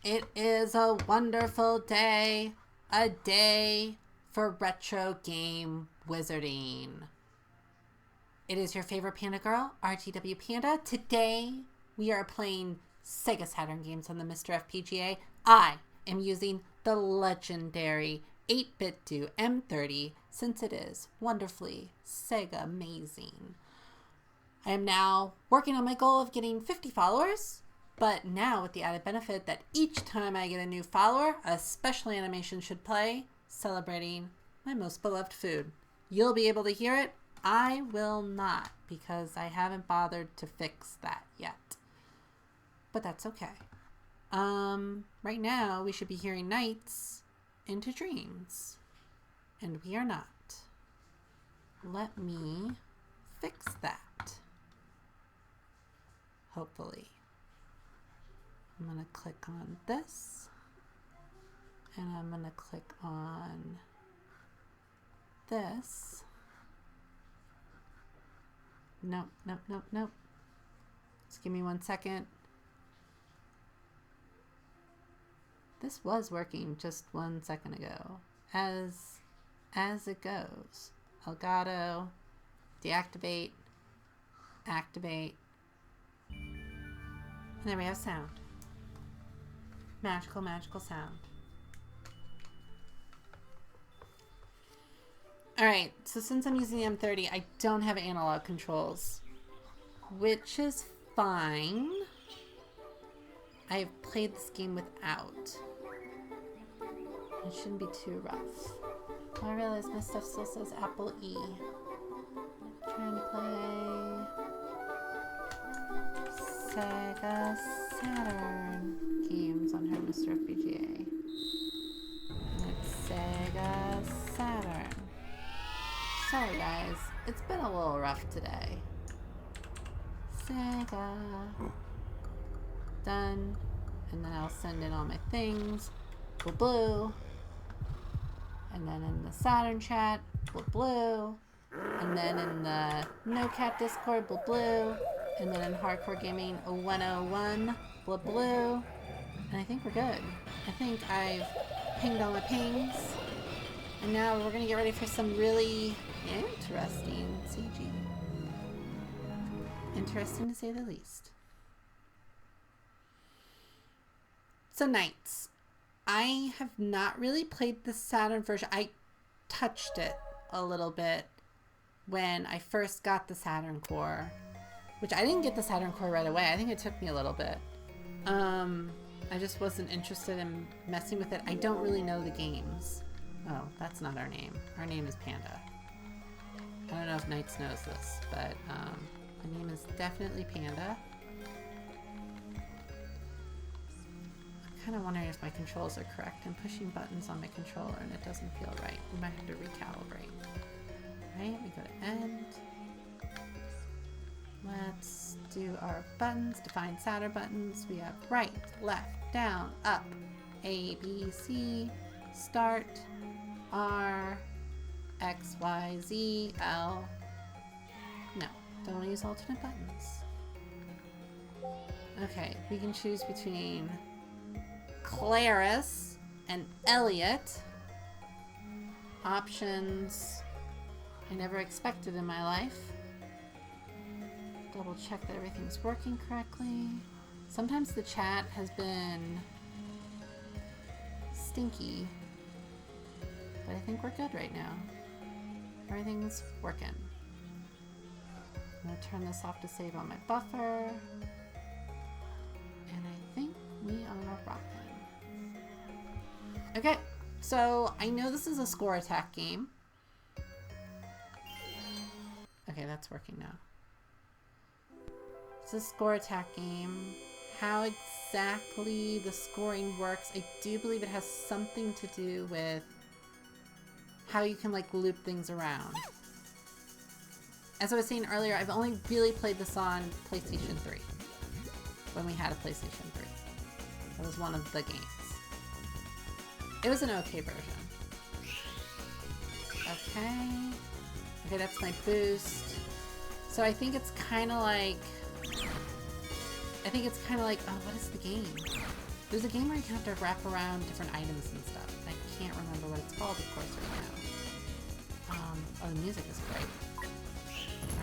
It is a wonderful day, a day for retro game wizarding. It is your favorite panda girl, RGW Panda. Today we are playing SEGA Saturn games on the MiSTer FPGA. I am using the legendary 8-bit do M30 since it is wonderfully Sega amazing. I am now working on my goal of getting 50 followers. But now with the added benefit that each time I get a new follower, a special animation should play celebrating my most beloved food. You'll be able to hear it. I will not because I haven't bothered to fix that yet. But that's okay. Right now we should be hearing Nights into Dreams. And we are not. Let me fix that. Hopefully. I'm going to click on this, and I'm going to click on this. Nope. Just give me 1 second. This was working just 1 second ago, as it goes. Elgato, deactivate, activate, and there we have sound. Magical, magical sound. Alright, so since I'm using the M30, I don't have analog controls, which is fine. I have played this game without. It shouldn't be too rough. Oh, I realize my stuff still says Apple E. Trying to play SEGA Saturn games on her MiSTer FPGA. And it's SEGA Saturn. Sorry guys, it's been a little rough today. SEGA. Done. And then I'll send in all my things. Blue. And then in the Saturn chat, blue. And then in the NoCat Discord, blue. And then in Hardcore Gaming 101, blue. And I think we're good. I think I've pinged all my pings. And now we're going to get ready for some really interesting CG. Interesting to say the least. So Nights. I have not really played the Saturn version. I touched it a little bit when I first got the Saturn core. Which I didn't get the Saturn core right away. I think it took me a little bit. I just wasn't interested in messing with it. I don't really know the games. Oh, that's not our name. Our name is Panda. I don't know if Nights knows this, but my name is definitely Panda. I'm kind of wondering if my controls are correct. I'm pushing buttons on my controller and it doesn't feel right. We might have to recalibrate. Right, we go to end. Let's do our buttons, define Saturn buttons. We have right, left, down, up, A, B, C, start, R, X, Y, Z, L. No, don't want to use alternate buttons. Okay, we can choose between Claris and Elliot. Options I never expected in my life. Double check that everything's working correctly. Sometimes the chat has been stinky, but I think we're good right now. Everything's working. I'm gonna turn this off to save on my buffer. And I think we are rocking. Okay, so I know this is a score attack game. Okay, that's working now. It's a score attack game. How exactly the scoring works, I do believe it has something to do with how you can like loop things around. As I was saying earlier, I've only really played this on PlayStation 3. When we had a PlayStation 3. That was one of the games. It was an okay version. Okay. Okay, that's my boost. So I think it's kind of like... oh, what is the game? There's a game where you have to wrap around different items and stuff. I can't remember what it's called, of course, right now. Oh, the music is great.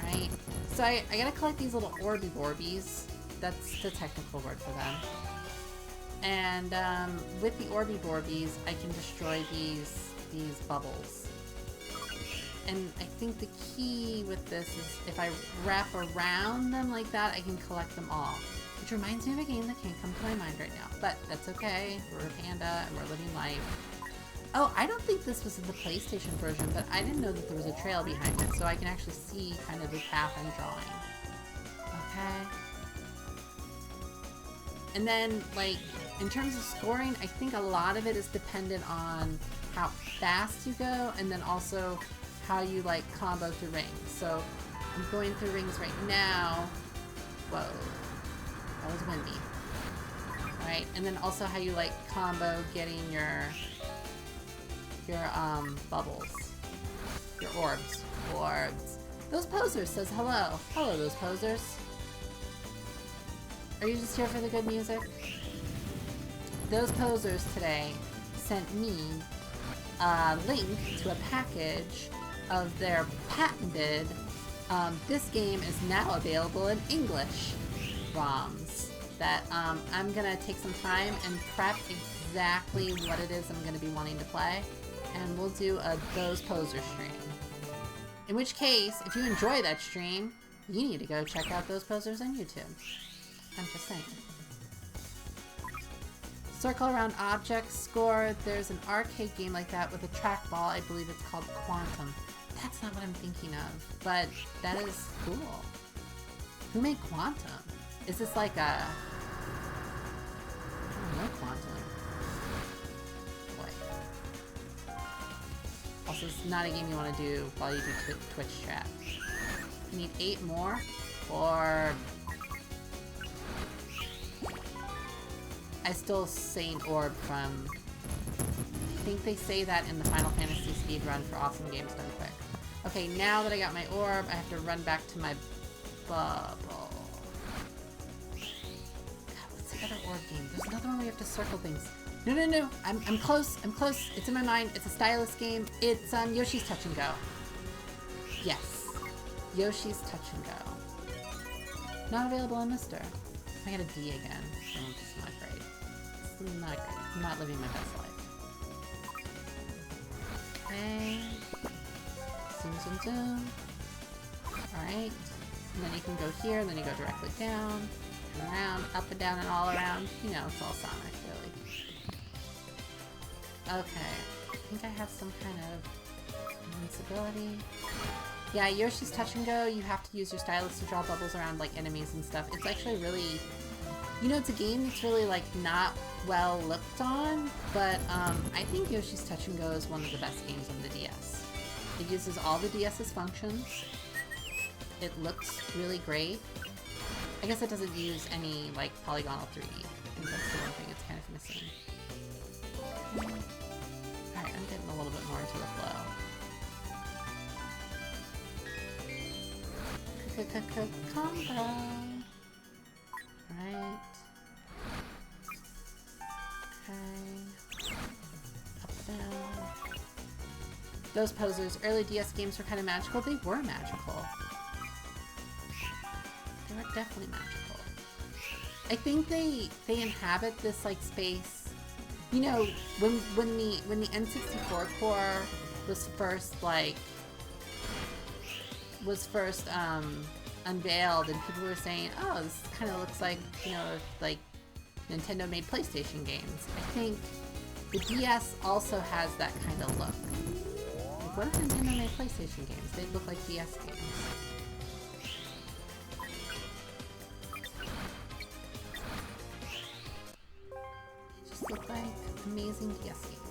Alright, so I gotta collect these little Orby-Borbies. That's the technical word for them. And with the Orby-Borbies, I can destroy these bubbles. And I think the key with this is if I wrap around them like that, I can collect them all. Which reminds me of a game that can't come to my mind right now. But that's okay. We're a panda and we're living life. Oh, I don't think this was in the PlayStation version, but I didn't know that there was a trail behind it, so I can actually see kind of the path I'm drawing. Okay. And then, like, in terms of scoring, I think a lot of it is dependent on how fast you go, and then also how you, like, combo through rings. So, I'm going through rings right now. Whoa. That was windy. Alright, and then also how you, like, combo getting your bubbles. Your orbs. Orbs. Those posers says hello. Hello, those posers. Are you just here for the good music? Those posers today sent me a link to a package of their patented, this game is now available in English ROMs that I'm gonna take some time and prep exactly what it is I'm gonna be wanting to play, and we'll do a Those Poser stream. In which case, if you enjoy that stream, you need to go check out Those Posers on YouTube. I'm just saying. Circle around objects, score. There's an arcade game like that with a trackball. I believe it's called Quantum. That's not what I'm thinking of, but that is cool. Who made Quantum? Is this like a... I don't know Quantum. Boy. Also, it's not a game you want to do while you do Twitch chat. You need 8 more, or... I stole Saint Orb from... I think they say that in the Final Fantasy speedrun for Awesome Games Done Quick. Okay, now that I got my orb, I have to run back to my bubble. God, what's the other orb game? There's another one where you have to circle things. No, no, no! I'm close, I'm close. It's in my mind. It's a stylus game. It's Yoshi's Touch and Go. Yes. Yoshi's Touch and Go. Not available on MiSTer. I got a D again. So it's not great. It's not great. I'm not living my best life. Okay. Zoom, zoom, zoom. Alright. And then you can go here, and then you go directly down, and around, up and down, and all around. You know, it's all Sonic, really. Okay. I think I have some kind of invincibility. Yeah, Yoshi's Touch and Go, you have to use your stylus to draw bubbles around, like, enemies and stuff. It's actually really... You know, it's a game that's really, like, not well looked on, but I think Yoshi's Touch and Go is one of the best games on the DS. It uses all the DS's functions. It looks really great. I guess it doesn't use any, like, polygonal 3D. I think that's the one thing it's kind of missing. Alright, I'm getting a little bit more into the flow. Combo. Right. Okay. Up, down. Those posers. Early DS games were kind of magical. They were magical. They were definitely magical. I think they inhabit this like space. You know, when the N64 core was first unveiled, and people were saying, oh, this kind of looks like, you know, like Nintendo made PlayStation games. I think the DS also has that kind of look. Like, what if Nintendo made PlayStation games? They'd look like DS games. They just look like amazing DS games.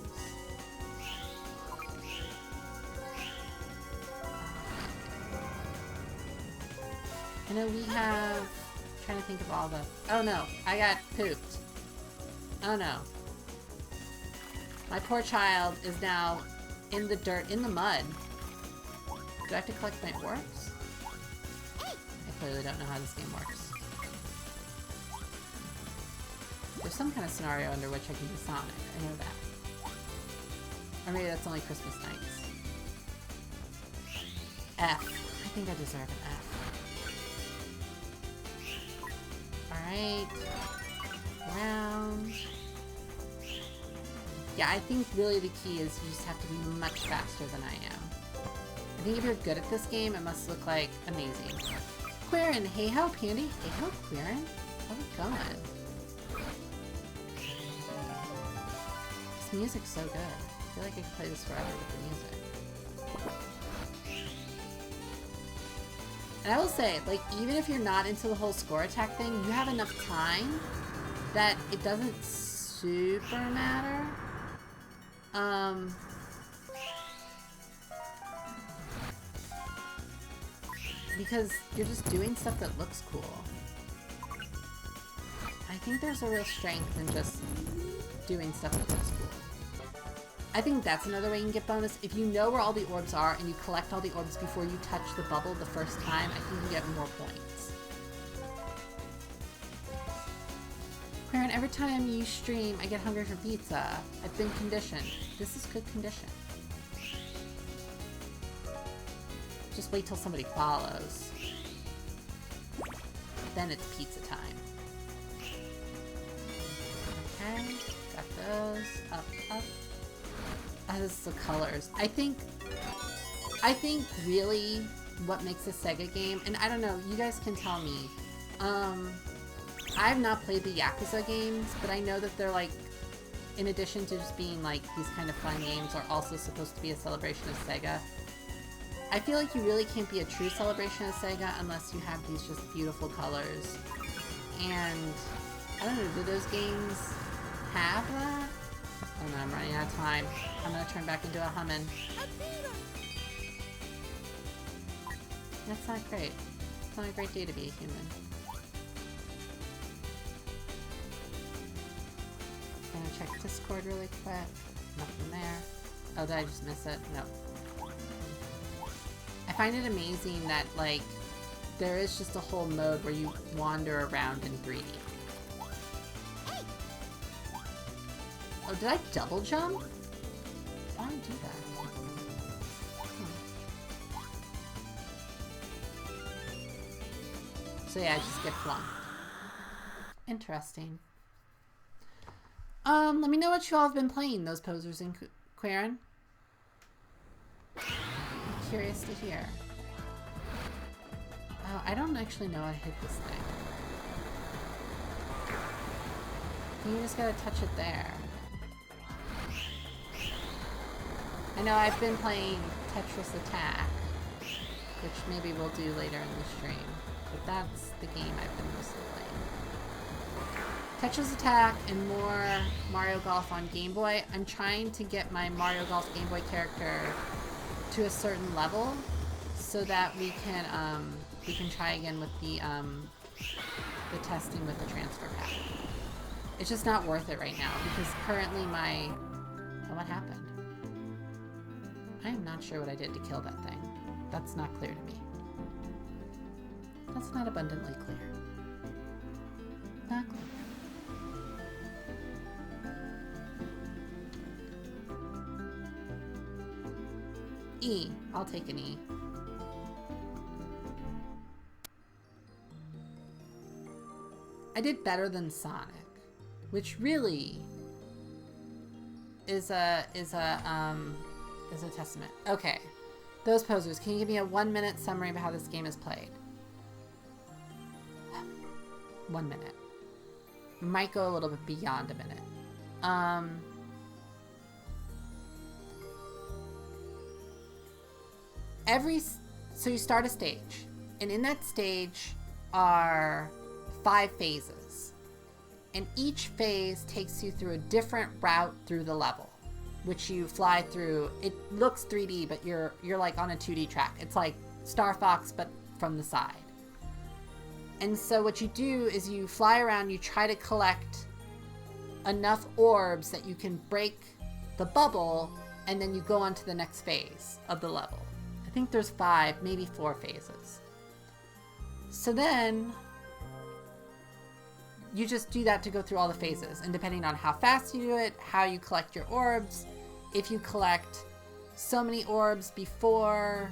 I know we have... I'm trying to think of all the... Oh no, I got pooped. Oh no. My poor child is now in the dirt, in the mud. Do I have to collect my orbs? I clearly don't know how this game works. There's some kind of scenario under which I can do Sonic. I know that. Or maybe that's only Christmas nights. F. I think I deserve an F. Alright. Round. Yeah, I think really the key is you just have to be much faster than I am. I think if you're good at this game, it must look like amazing. Quirin, hey ho, Pandy. Hey ho, Quirin. How's it going? This music's so good. I feel like I could play this forever with the music. And I will say, like, even if you're not into the whole score attack thing, you have enough time that it doesn't super matter. Because you're just doing stuff that looks cool. I think there's a real strength in just doing stuff that looks cool. I think that's another way you can get bonus. If you know where all the orbs are and you collect all the orbs before you touch the bubble the first time, I think you get more points. Karen, every time you stream, I get hungry for pizza. I've been conditioned. This is good condition. Just wait till somebody follows. Then it's pizza time. Okay, got those. Up, up. Oh, this is the colors. I think really what makes a SEGA game, and I don't know, you guys can tell me. I have not played the Yakuza games, but I know that they're like, in addition to just being like these kind of fun games, are also supposed to be a celebration of SEGA. I feel like you really can't be a true celebration of SEGA unless you have these just beautiful colors. And I don't know, do those games have that? Oh no, I'm running out of time. I'm gonna turn back into a hummin'. That's not great. It's not a great day to be a human. Gonna check Discord really quick. Nothing there. Oh, did I just miss it? No. I find it amazing that, like, there is just a whole mode where you wander around in 3D. Oh, did I double jump? Why did I do that? So yeah, I just get flunked. Interesting. Let me know what you all have been playing, those posers in Quirin. I'm curious to hear. Oh, I don't actually know how to hit this thing. You just gotta touch it there. I know I've been playing Tetris Attack, which maybe we'll do later in the stream, but that's the game I've been mostly playing. Tetris Attack and more Mario Golf on Game Boy. I'm trying to get my Mario Golf Game Boy character to a certain level so that we can try again with the testing with the transfer pack. It's just not worth it right now because currently my... Oh, what happened? I am not sure what I did to kill that thing. That's not clear to me. That's not abundantly clear. Not clear. E. I'll take an E. I did better than Sonic, which really is a testament. Okay, those posers. Can you give me a 1-minute summary of how this game is played? 1 minute. Might go a little bit beyond a minute. So you start a stage, and in that stage are 5 phases, and each phase takes you through a different route through the level, which you fly through. It looks 3D, but you're like on a 2D track. It's like Star Fox, but from the side. And so what you do is you fly around, you try to collect enough orbs that you can break the bubble, and then you go on to the next phase of the level. I think there's 5, maybe 4 phases. So then you just do that to go through all the phases. And depending on how fast you do it, how you collect your orbs, if you collect so many orbs before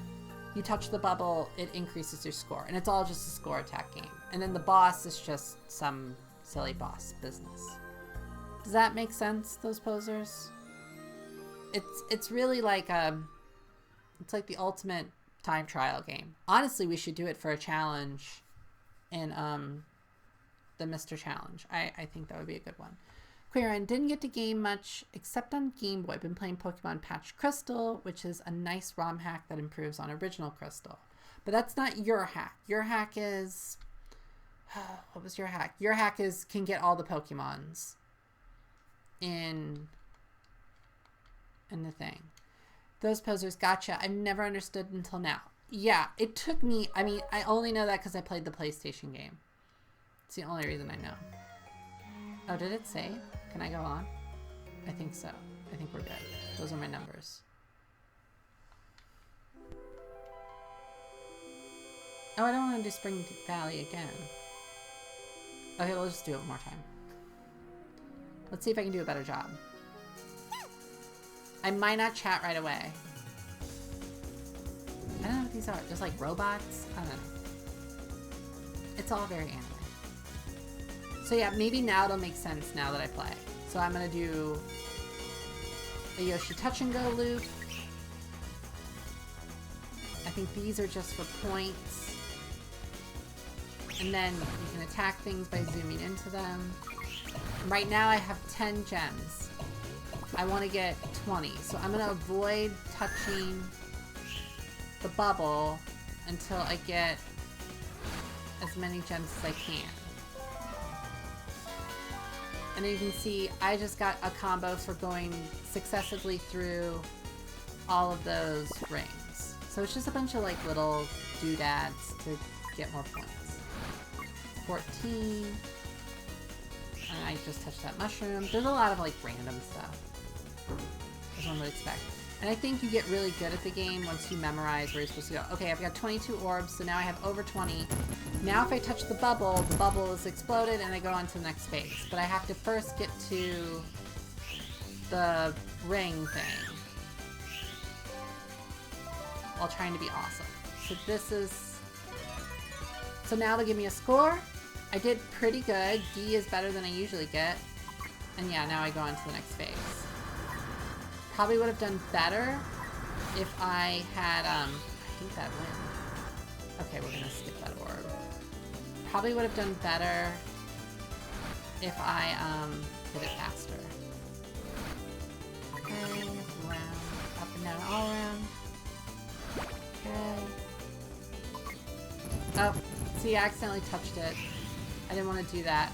you touch the bubble, it increases your score. And it's all just a score attack game. And then the boss is just some silly boss business. Does that make sense, those posers? It's really like it's like the ultimate time trial game. Honestly, we should do it for a challenge in the MiSTer challenge. I think that would be a good one. Quirin, didn't get to game much except on Game Boy. Been playing Pokemon Patch Crystal, which is a nice ROM hack that improves on original Crystal. But that's not your hack. Your hack is... what was your hack? Your hack is can get all the Pokemons in the thing. Those posers, gotcha. I've never understood until now. Yeah, it took me... I mean, I only know that because I played the PlayStation game. It's the only reason I know. Oh, did it save? Can I go on? I think so. I think we're good. Those are my numbers. Oh, I don't want to do Spring Valley again. Okay, we'll just do it one more time. Let's see if I can do a better job. I might not chat right away. I don't know what these are. Just like robots? I don't know. It's all very anime. So yeah, maybe now it'll make sense now that I play. So I'm gonna do a Yoshi touch and go loop. I think these are just for points. And then you can attack things by zooming into them. Right now I have 10 gems. I want to get 20. So I'm gonna avoid touching the bubble until I get as many gems as I can. And then you can see I just got a combo for going successively through all of those rings. So it's just a bunch of like little doodads to get more points. 14. And I just touched that mushroom. There's a lot of like random stuff, as one would expect. And I think you get really good at the game once you memorize where you're supposed to go. Okay, I've got 22 orbs, so now I have over 20. Now if I touch the bubble is exploded and I go on to the next phase. But I have to first get to the ring thing while trying to be awesome. So this is... So now they'll give me a score. I did pretty good. D is better than I usually get. And yeah, now I go on to the next phase. Probably would have done better if I had, I think that win. Okay, we're gonna skip that orb. Probably would have done better if I, did it faster. Okay, round, up and down, all around. Okay. Oh, see, I accidentally touched it. I didn't want to do that.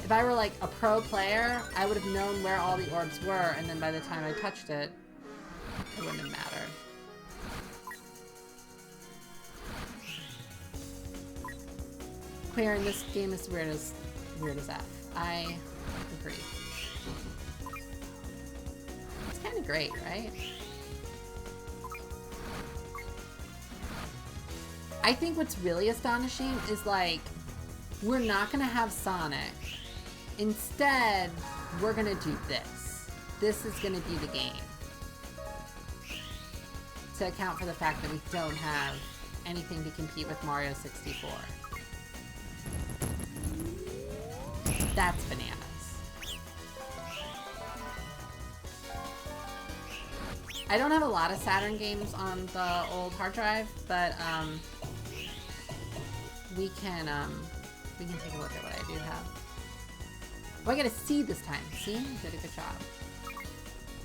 If I were like a pro player, I would have known where all the orbs were, and then by the time I touched it, it wouldn't have mattered. Queer in this game is weird as F. I agree. It's kind of great, right? I think what's really astonishing is like, we're not gonna have Sonic. Instead, we're gonna do this. This is gonna be the game. To account for the fact that we don't have anything to compete with Mario 64. That's bananas. I don't have a lot of Saturn games on the old hard drive, but we can take a look at what I do have. Oh, I got a C this time. See? Did a good job.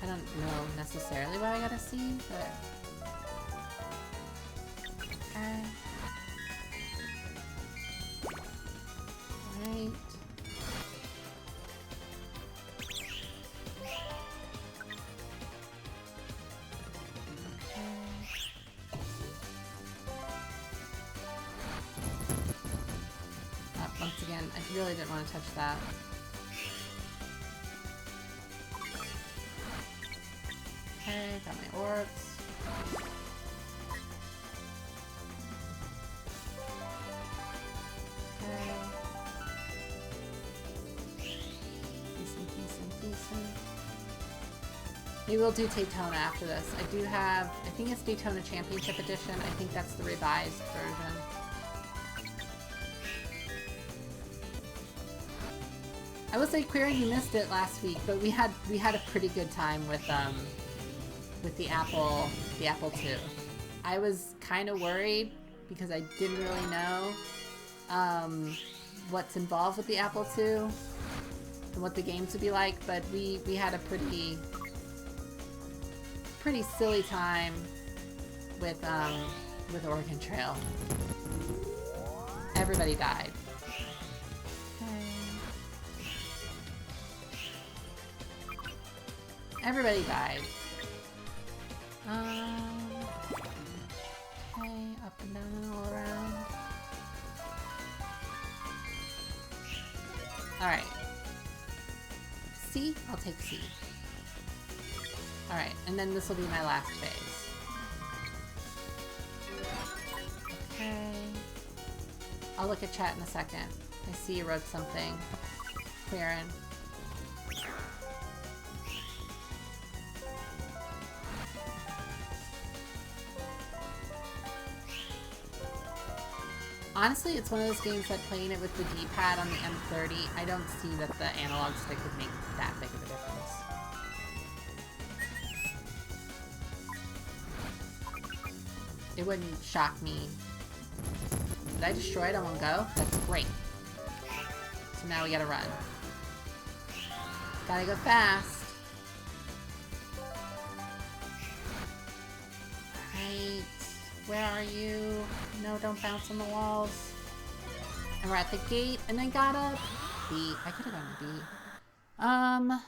I don't know necessarily why I got a C, but... Okay. Right. Once again, I really didn't want to touch that. Okay, got my orbs. Okay. Maybe we'll do Daytona after this. I do have, I think it's Daytona Championship Edition. I think that's the revised version. I will say, Queeran, you missed it last week, but we had a pretty good time with the Apple II. I was kind of worried because I didn't really know what's involved with the Apple II and what the games would be like, but we had a pretty silly time with Oregon Trail. Everybody died. Everybody died. Okay, up and down and all around. Alright. C? I'll take C. Alright, and then this will be my last phase. Okay. I'll look at chat in a second. I see you wrote something. Queeran. Honestly, it's one of those games that playing it with the D-pad on the M30, I don't see that the analog stick would make that big of a difference. It wouldn't shock me. Did I destroy it on one go? That's great. So now we gotta run. Gotta go fast. Right. Where are you? No, don't bounce on the walls. And we're at the gate, and then got a B. I could have gotten a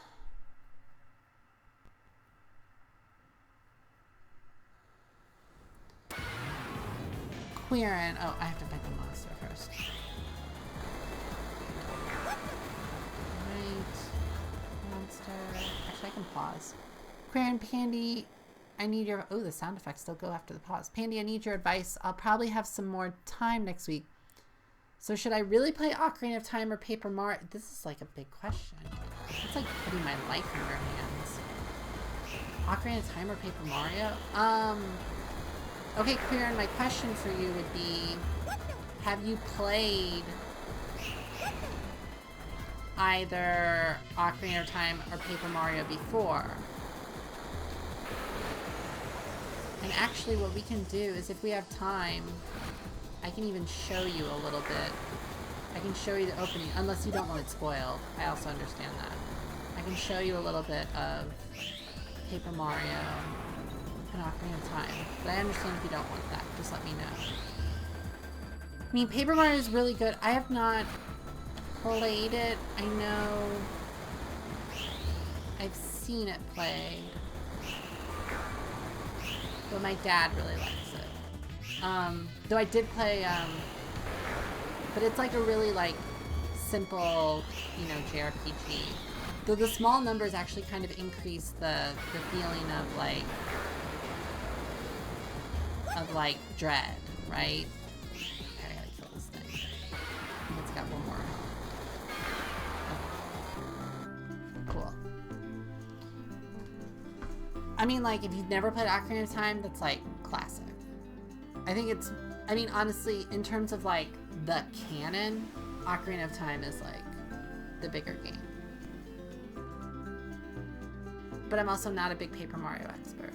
B. Queeran. Oh, I have to fight the monster first. Right. Monster. Actually, I can pause. Queeran, Pandy. I need your... Oh, the sound effects still go after the pause. Pandy, I need your advice. I'll probably have some more time next week. So should I really play Ocarina of Time or Paper Mario? This is like a big question. It's like putting my life in your hands. Ocarina of Time or Paper Mario? Okay, Queeran, my question for you would be, have you played either Ocarina of Time or Paper Mario before? And actually what we can do is, if we have time, I can even show you a little bit. I can show you the opening, unless you don't want it spoiled. I also understand that. I can show you a little bit of Paper Mario and Ocarina of Time. But I understand if you don't want that. Just let me know. I mean, Paper Mario is really good. I have not played it. I know I've seen it played. But my dad really likes it. Though I did play, but it's like a really like simple, you know, JRPG. Though the small numbers actually kind of increase the feeling of like dread, right? Okay, I gotta kill this thing. I think it's got one more health. Okay. Cool. I mean, like, if you've never played Ocarina of Time, that's, like, classic. I think it's... I mean, honestly, in terms of, like, the canon, Ocarina of Time is, like, the bigger game. But I'm also not a big Paper Mario expert.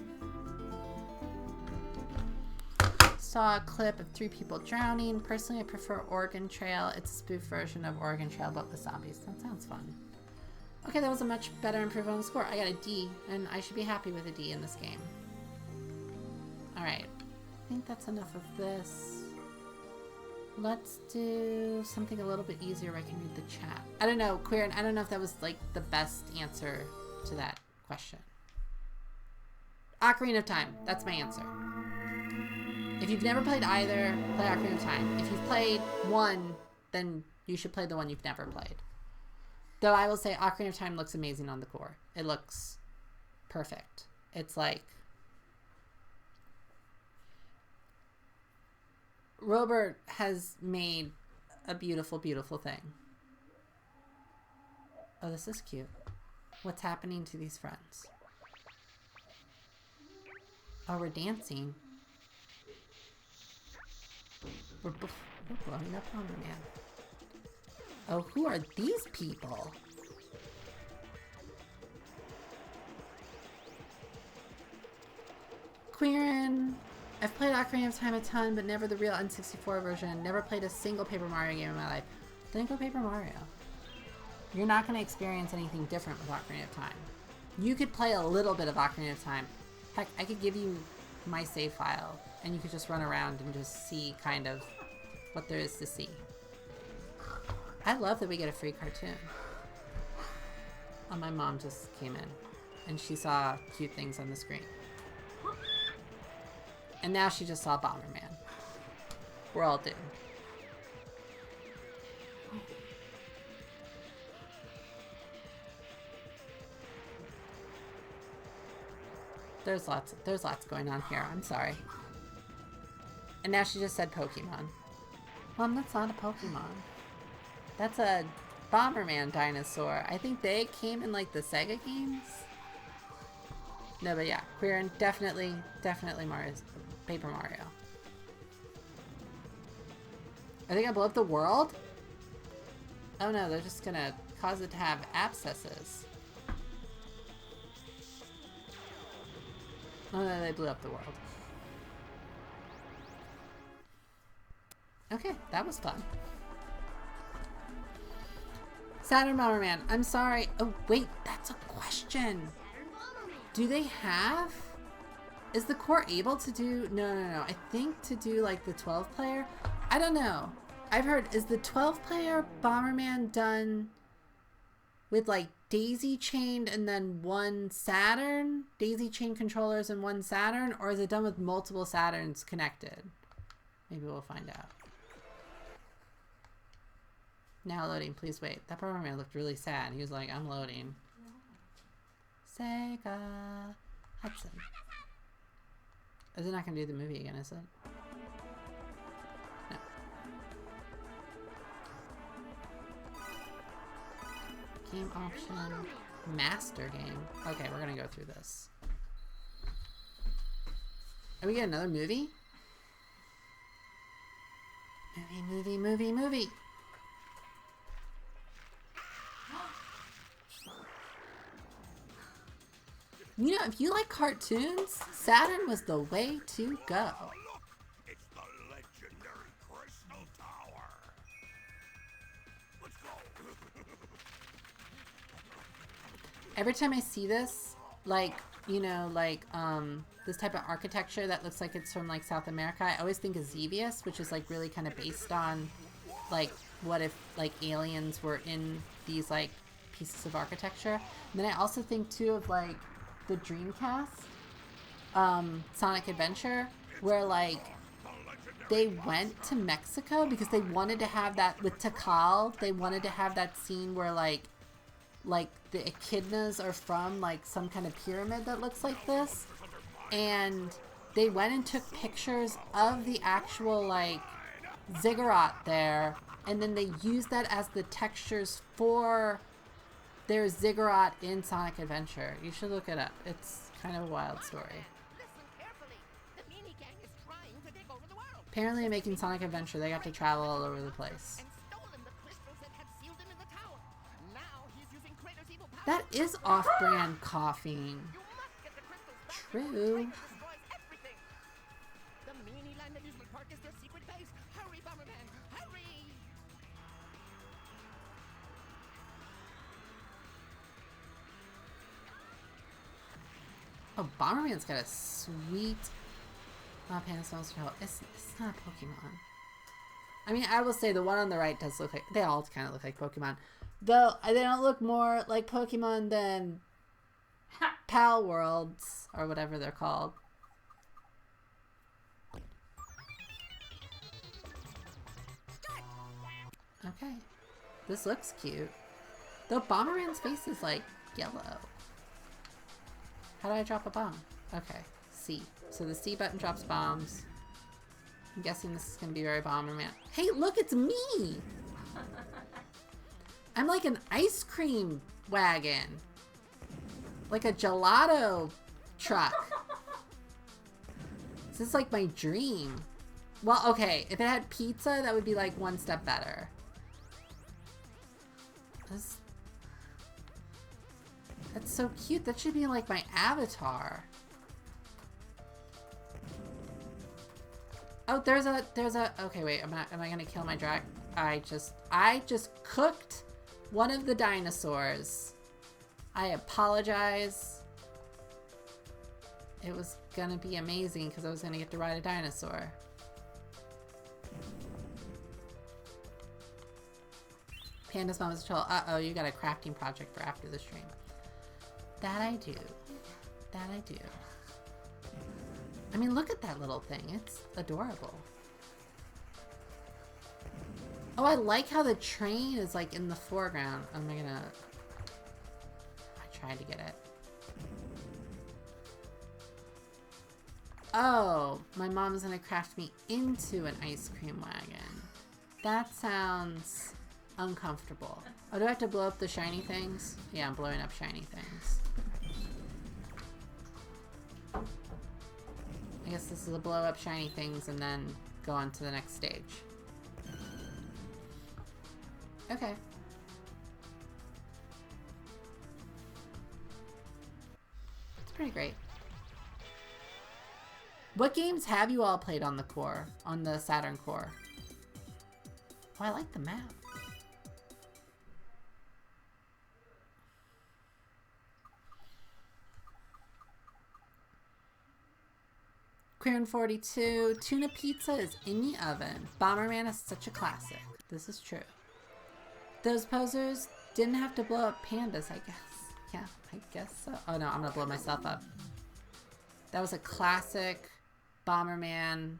Saw a clip of 3 people drowning. Personally, I prefer Oregon Trail. It's a spoof version of Oregon Trail, but with zombies. That sounds fun. Okay, that was a much better improvement on the score. I got a D, and I should be happy with a D in this game. Alright. I think that's enough of this. Let's do something a little bit easier where I can read the chat. I don't know, Queeran, I don't know if that was, like, the best answer to that question. Ocarina of Time. That's my answer. If you've never played either, play Ocarina of Time. If you've played one, then you should play the one you've never played. Though I will say Ocarina of Time looks amazing on the core. It looks perfect. It's like... Robert has made a beautiful, beautiful thing. Oh, this is cute. What's happening to these friends? Oh, we're dancing. We're blowing up Bomberman. Oh, who are these people? Queerin. I've played Ocarina of Time a ton, but never the real N64 version. Never played a single Paper Mario game in my life. Then go Paper Mario. You're not going to experience anything different with Ocarina of Time. You could play a little bit of Ocarina of Time. Heck, I could give you my save file, and you could just run around and just see kind of what there is to see. I love that we get a free cartoon. Oh, my mom just came in, and she saw cute things on the screen. And now she just saw Bomberman. We're all doomed. There's lots going on here. I'm sorry. And now she just said Pokemon. Mom, that's not a Pokemon. That's a Bomberman dinosaur. I think they came in like the SEGA games. No, but yeah, Queerin, definitely Mario's Paper Mario. Are they gonna blow up the world? Oh no, they're just gonna cause it to have abscesses. Oh no, they blew up the world. Okay, that was fun. Saturn Bomberman, I'm sorry. Oh wait, that's a question. Do they have... Is the core able to do... No. I think to do like the 12 player. I don't know. I've heard, is the 12 player Bomberman done with like daisy chained and then one Saturn? Daisy chain controllers and one Saturn? Or is it done with multiple Saturns connected? Maybe we'll find out. Now loading, please wait. That Bomberman looked really sad. He was like, I'm loading. SEGA Hudson. Is it not going to do the movie again, is it? No. Game option. Master game. Okay, we're going to go through this. Are we getting another movie? Movie. You know, if you like cartoons, Saturn was the way to go. It's the legendary Crystal Tower. Let's go. Every time I see this, like, you know, like, this type of architecture that looks like it's from, like, South America, I always think of Xevious, which is, like, really kind of based on, like, what if, like, aliens were in these, like, pieces of architecture. And then I also think, too, of, like, the Dreamcast, Sonic Adventure, where like they went to Mexico because they wanted to have that with Tikal. They wanted to have that scene where like the echidnas are from like some kind of pyramid that looks like this, and they went and took pictures of the actual like ziggurat there, and then they used that as the textures for there's ziggurat in Sonic Adventure. You should look it up. It's kind of a wild story. Apparently in making Sonic Adventure, they got to travel all over the place. That is off-brand coughing. True. Oh, Bomberman's got a sweet... Oh, Panda smells for help. It's not a Pokemon. I mean, I will say the one on the right does look like... They all kind of look like Pokemon. Though, they don't look more like Pokemon than Pal Worlds, or whatever they're called. Okay. This looks cute. Though Bomberman's face is, like, yellow. How do I drop a bomb? Okay, C. So the C button drops bombs. I'm guessing this is going to be very Bomberman. Hey, look, it's me! I'm like an ice cream wagon. Like a gelato truck. This is like my dream. Well, okay, if it had pizza, that would be like one step better. That's so cute. That should be like my avatar. Oh, there's a, okay, wait, am I gonna kill my drag? I just cooked one of the dinosaurs. I apologize. It was gonna be amazing because I was gonna get to ride a dinosaur. Panda's mom is a troll. Uh-oh, you got a crafting project for after the stream. That I do. That I do. I mean, look at that little thing. It's adorable. Oh, I like how the train is like in the foreground. Am I gonna... I tried to get it. Oh, my mom's gonna craft me into an ice cream wagon. That sounds uncomfortable. Oh, do I have to blow up the shiny things? Yeah, I'm blowing up shiny things. I guess this is a blow up shiny things and then go on to the next stage. Okay. It's pretty great. What games have you all played on the core? On the Saturn core? Oh, I like the map. Queerin 42, tuna pizza is in the oven. Bomberman is such a classic. This is true. Those posers didn't have to blow up pandas, I guess. Yeah, I guess so. Oh no, I'm gonna blow myself up. That was a classic Bomberman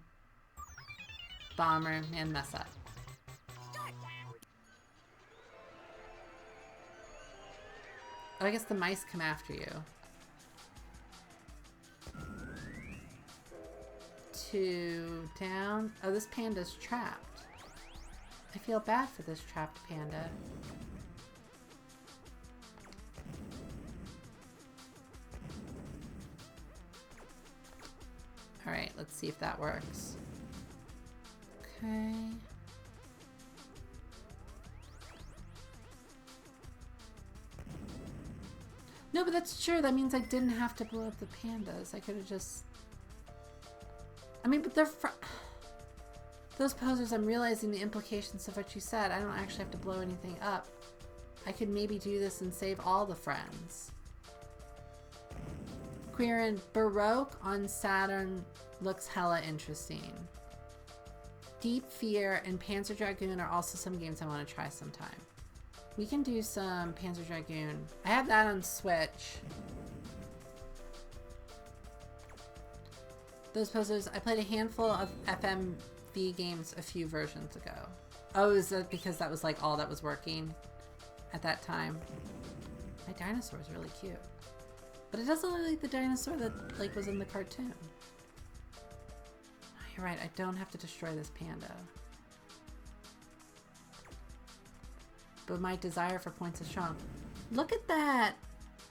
mess up. Oh, I guess the mice come after you. 2 down. Oh, this panda's trapped. I feel bad for this trapped panda. Alright, let's see if that works. Okay. No, but that's true. That means I didn't have to blow up the pandas. I could have just... I mean, but they're those posers, I'm realizing the implications of what you said. I don't actually have to blow anything up. I could maybe do this and save all the friends. Queerin, Baroque on Saturn looks hella interesting. Deep Fear and Panzer Dragoon are also some games I want to try sometime. We can do some Panzer Dragoon. I have that on Switch. Those posers, I played a handful of FMV games a few versions ago. Oh, is that because that was like all that was working at that time? My dinosaur is really cute. But it doesn't look like the dinosaur that like was in the cartoon. Oh, you're right, I don't have to destroy this panda. But my desire for points is strong. Look at that!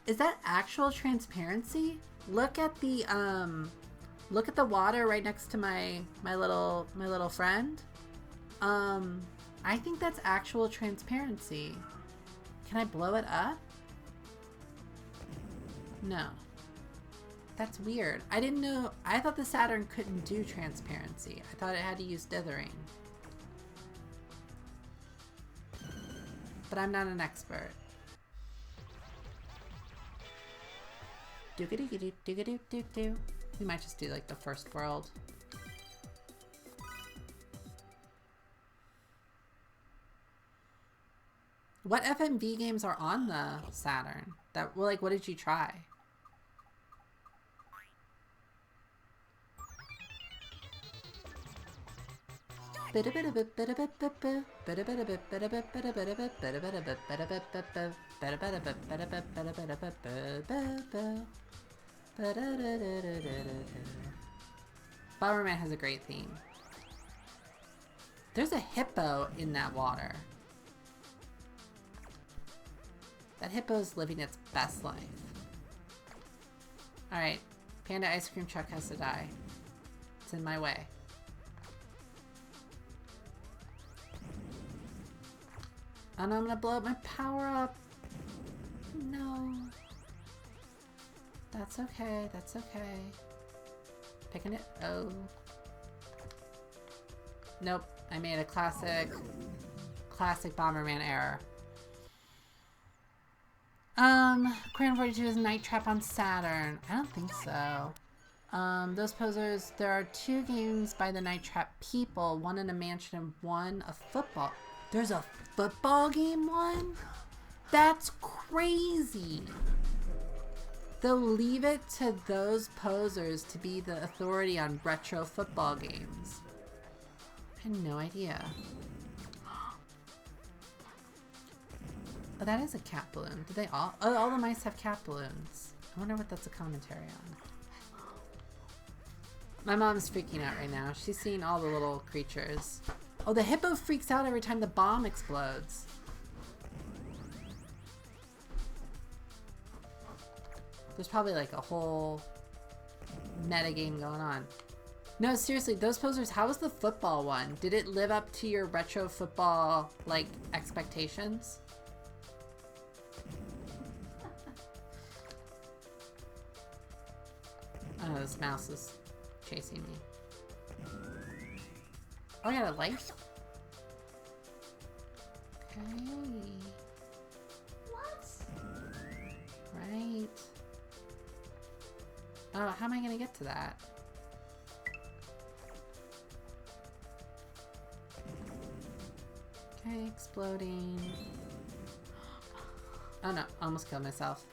Is that actual transparency? Look at the water right next to my little friend. I think that's actual transparency. Can I blow it up? No. That's weird. I didn't know. I thought the Saturn couldn't do transparency. I thought it had to use dithering. But I'm not an expert. Do-ga-do-ga-do-do-ga-do-do-do. We might just do like the first world. What FMV games are on the Saturn? That, well, like, what did you try? Bomberman has a great theme. There's a hippo in that water. That hippo's living its best life. Alright, Panda Ice Cream Truck has to die. It's in my way. And I'm gonna blow up my power up. No. That's okay. That's okay. Picking it. Oh. Nope. I made a classic Bomberman error. Queer 42 is Night Trap on Saturn. I don't think so. Those posers, there are 2 games by the Night Trap people, one in a mansion and one a football. There's a football game one? That's crazy. They'll leave it to those posers to be the authority on retro football games. I had no idea. Oh, that is a cat balloon. Do they all? Oh, all the mice have cat balloons. I wonder what that's a commentary on. My mom's freaking out right now. She's seeing all the little creatures. Oh, the hippo freaks out every time the bomb explodes. There's probably like a whole metagame going on. No, seriously, those posers, how was the football one? Did it live up to your retro football, like, expectations? Oh, this mouse is chasing me. Oh, I got a light? Okay. What? Right. Oh, how am I gonna get to that? Okay, exploding. Oh no, almost killed myself.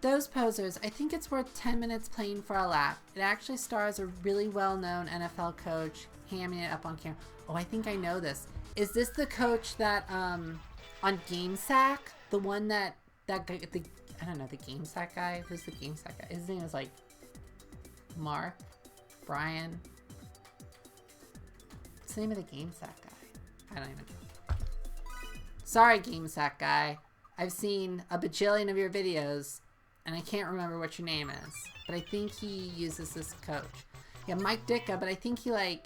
Those posers, I think it's worth 10 minutes playing for a lap. It actually stars a really well-known NFL coach hamming it up on camera. Oh, I think I know this. Is this the coach that, on GameSack? The one that guy, I don't know, the GameSack guy? Who's the GameSack guy? His name is like Mark? Brian? What's the name of the GameSack guy? I don't even know. Sorry, GameSack guy. I've seen a bajillion of your videos, and I can't remember what your name is. But I think he uses this coach. Yeah, Mike Ditka, but I think he, like,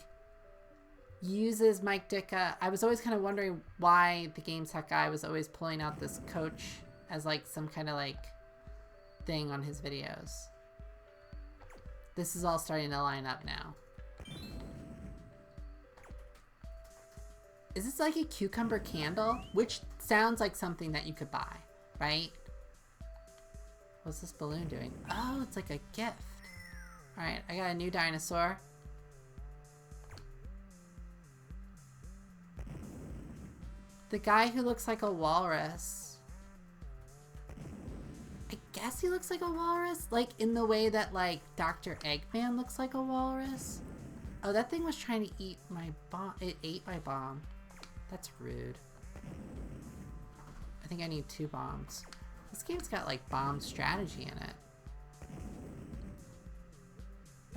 uses Mike Ditka. I was always kind of wondering why the GameSack guy was always pulling out this coach as, like, some kind of, like, thing on his videos. This is all starting to line up now. Is this like a cucumber candle? Which sounds like something that you could buy, right? What's this balloon doing? Oh, it's like a gift. Alright, I got a new dinosaur. The guy who looks like a walrus. I guess he looks like a walrus? Like, in the way that, like, Dr. Eggman looks like a walrus? Oh, that thing was trying to eat my bomb. It ate my bomb. That's rude. I think I need 2 bombs. This game's got, like, bomb strategy in it.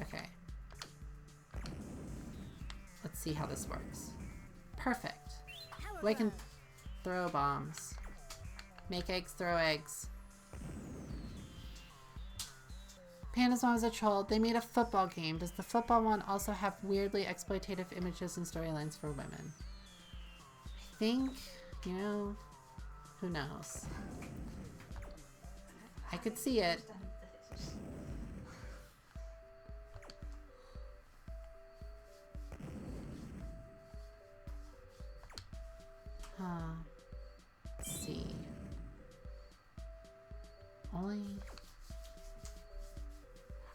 Okay. Let's see how this works. Perfect. Oh, I can throw bombs. Make eggs, throw eggs. Panda's mom is a troll. They made a football game. Does the football one also have weirdly exploitative images and storylines for women? I think, you know, who knows? I could see it. Huh. Let's see. Only...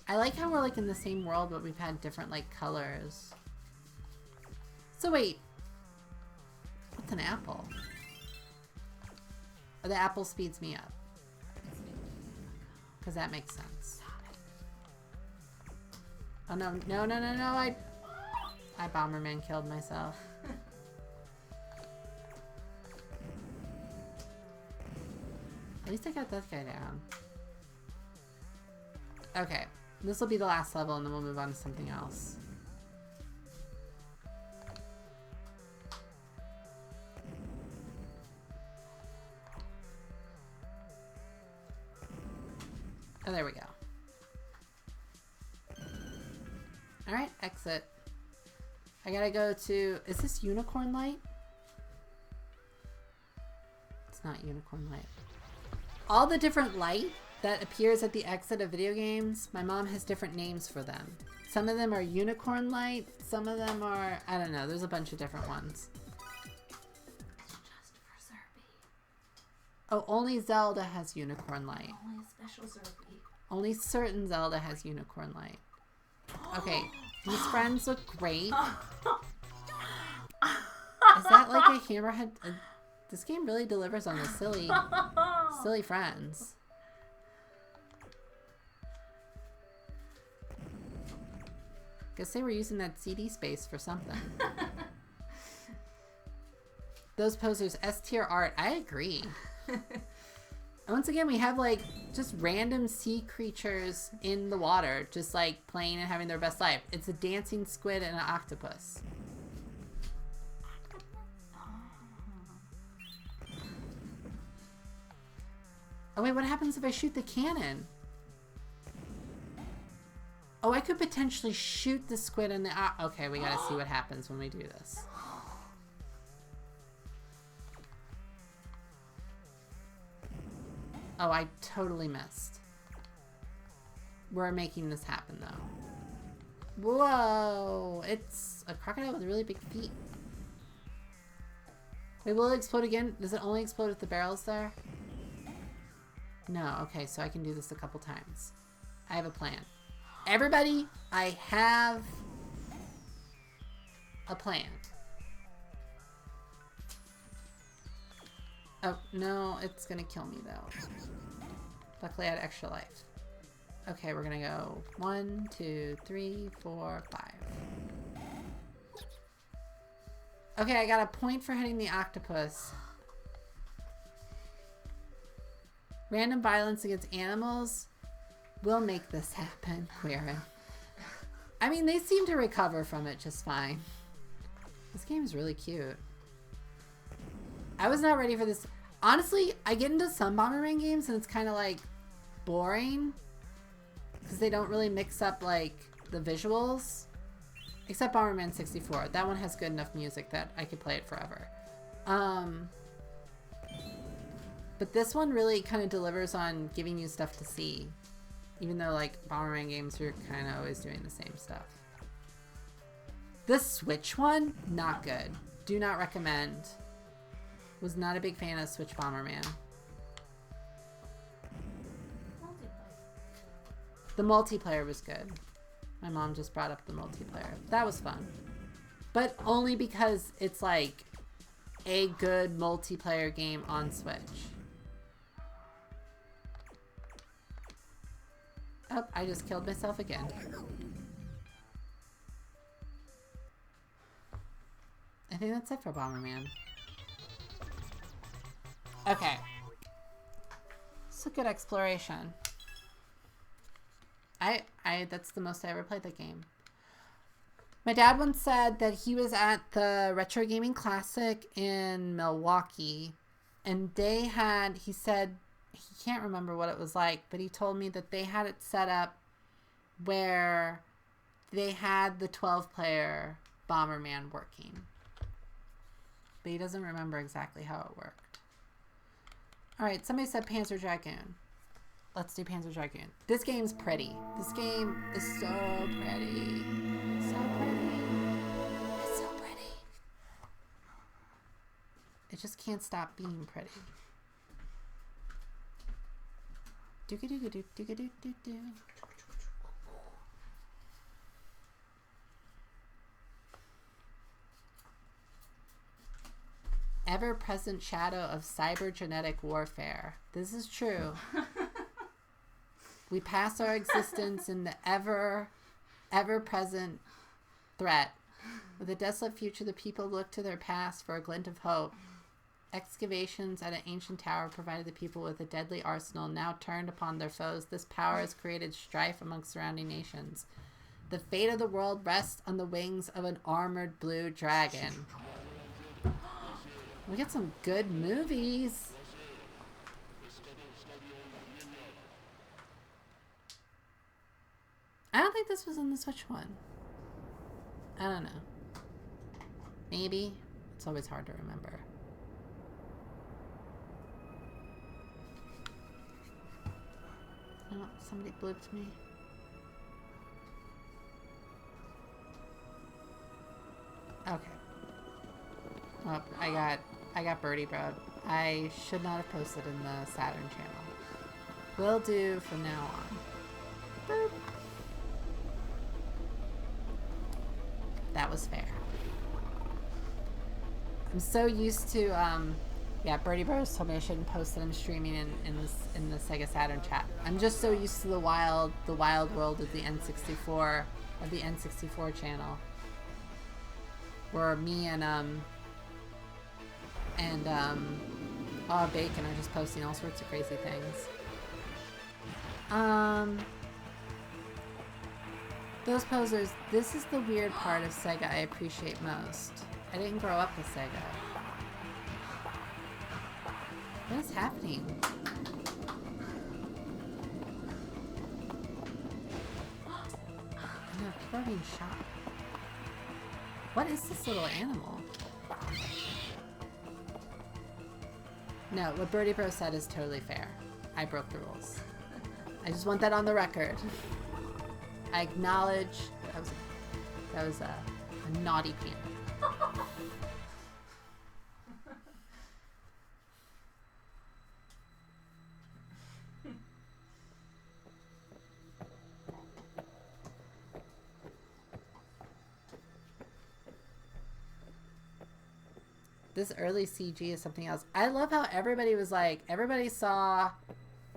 I like how we're like in the same world, but we've had different like colors. So wait, what's an apple? Oh, the apple speeds me up. Because that makes sense. Oh no, no, no, no, no, I Bomberman killed myself. At least I got that guy down. Okay. This will be the last level and then we'll move on to something else. Oh, there we go. Alright, exit. I gotta go to... Is this Unicorn Light? It's not Unicorn Light. All the different light that appears at the exit of video games, my mom has different names for them. Some of them are Unicorn Light, some of them are... I don't know, there's a bunch of different ones. It's just for Zerby. Oh, only Zelda has Unicorn Light. Only a special Zerby. Only certain Zelda has Unicorn Light. Okay, these friends look great. Is that like a hammerhead? This game really delivers on the silly friends. Guess they were using that CD space for something. Those posters, S-tier art, I agree. Once again, we have like just random sea creatures in the water, just like playing and having their best life. It's a dancing squid and an octopus. Oh wait, what happens if I shoot the cannon? Oh, I could potentially shoot the squid in the... okay, we gotta see what happens when we do this. Oh, I totally missed. We're making this happen, though. Whoa! It's a crocodile with really big feet. Wait, will it explode again? Does it only explode with the barrels there? No, okay, so I can do this a couple times. I have a plan. Everybody, I have a plan. Oh, no, it's gonna kill me, though. Luckily, I had extra life. Okay, we're gonna go 1, 2, 3, 4, 5. Okay, I got a point for hitting the octopus. Random violence against animals will make this happen, Quirin. I mean, they seem to recover from it just fine. This game is really cute. I was not ready for this. Honestly, I get into some Bomberman games and it's kind of like boring because they don't really mix up like the visuals. Except Bomberman 64. That one has good enough music that I could play it forever. But this one really kind of delivers on giving you stuff to see. Even though like Bomberman games are kind of always doing the same stuff. The Switch one, not good. Do not recommend. Was not a big fan of Switch Bomberman. The multiplayer was good. My mom just brought up the multiplayer. That was fun. But only because it's like a good multiplayer game on Switch. Oh, I just killed myself again. I think that's it for Bomberman. Okay. It's a good exploration. That's the most I ever played that game. My dad once said that he was at the Retro Gaming Classic in Milwaukee, and he said, he can't remember what it was like, but he told me that they had it set up where they had the 12-player Bomberman working. But he doesn't remember exactly how it worked. Alright, somebody said Panzer Dragoon. Let's do Panzer Dragoon. This game's pretty. This game is so pretty. So pretty. It's so pretty. It just can't stop being pretty. Doo-ga-doo-ga-doo, doo-ga-doo-doo-doo. Ever-present shadow of cybergenetic warfare. This is true. We pass our existence in the ever-present threat. With a desolate future, the people look to their past for a glint of hope. Excavations at an ancient tower provided the people with a deadly arsenal. Now turned upon their foes, this power has created strife amongst surrounding nations. The fate of the world rests on the wings of an armored blue dragon. We get some good movies. this was in the Switch one. I don't know. Maybe. It's always hard to remember. Oh, somebody blipped me. Okay. Oh, I got Birdie Bro. I should not have posted in the Saturn channel. Will do from now on. Boop. That was fair. I'm so used to, yeah, Birdie Bros told me I shouldn't post that I'm streaming in the SEGA Saturn chat. I'm just so used to the wild world of the N64, channel. Where me and Bacon are just posting all sorts of crazy things. Those posers, this is the weird part of SEGA I appreciate most. I didn't grow up with SEGA. What is happening? No, people are being shot. What is this little animal? No, what Birdie Bro said is totally fair. I broke the rules. I just want that on the record. I acknowledge that was a naughty panda. This early CG is something else. I love how everybody was like, everybody saw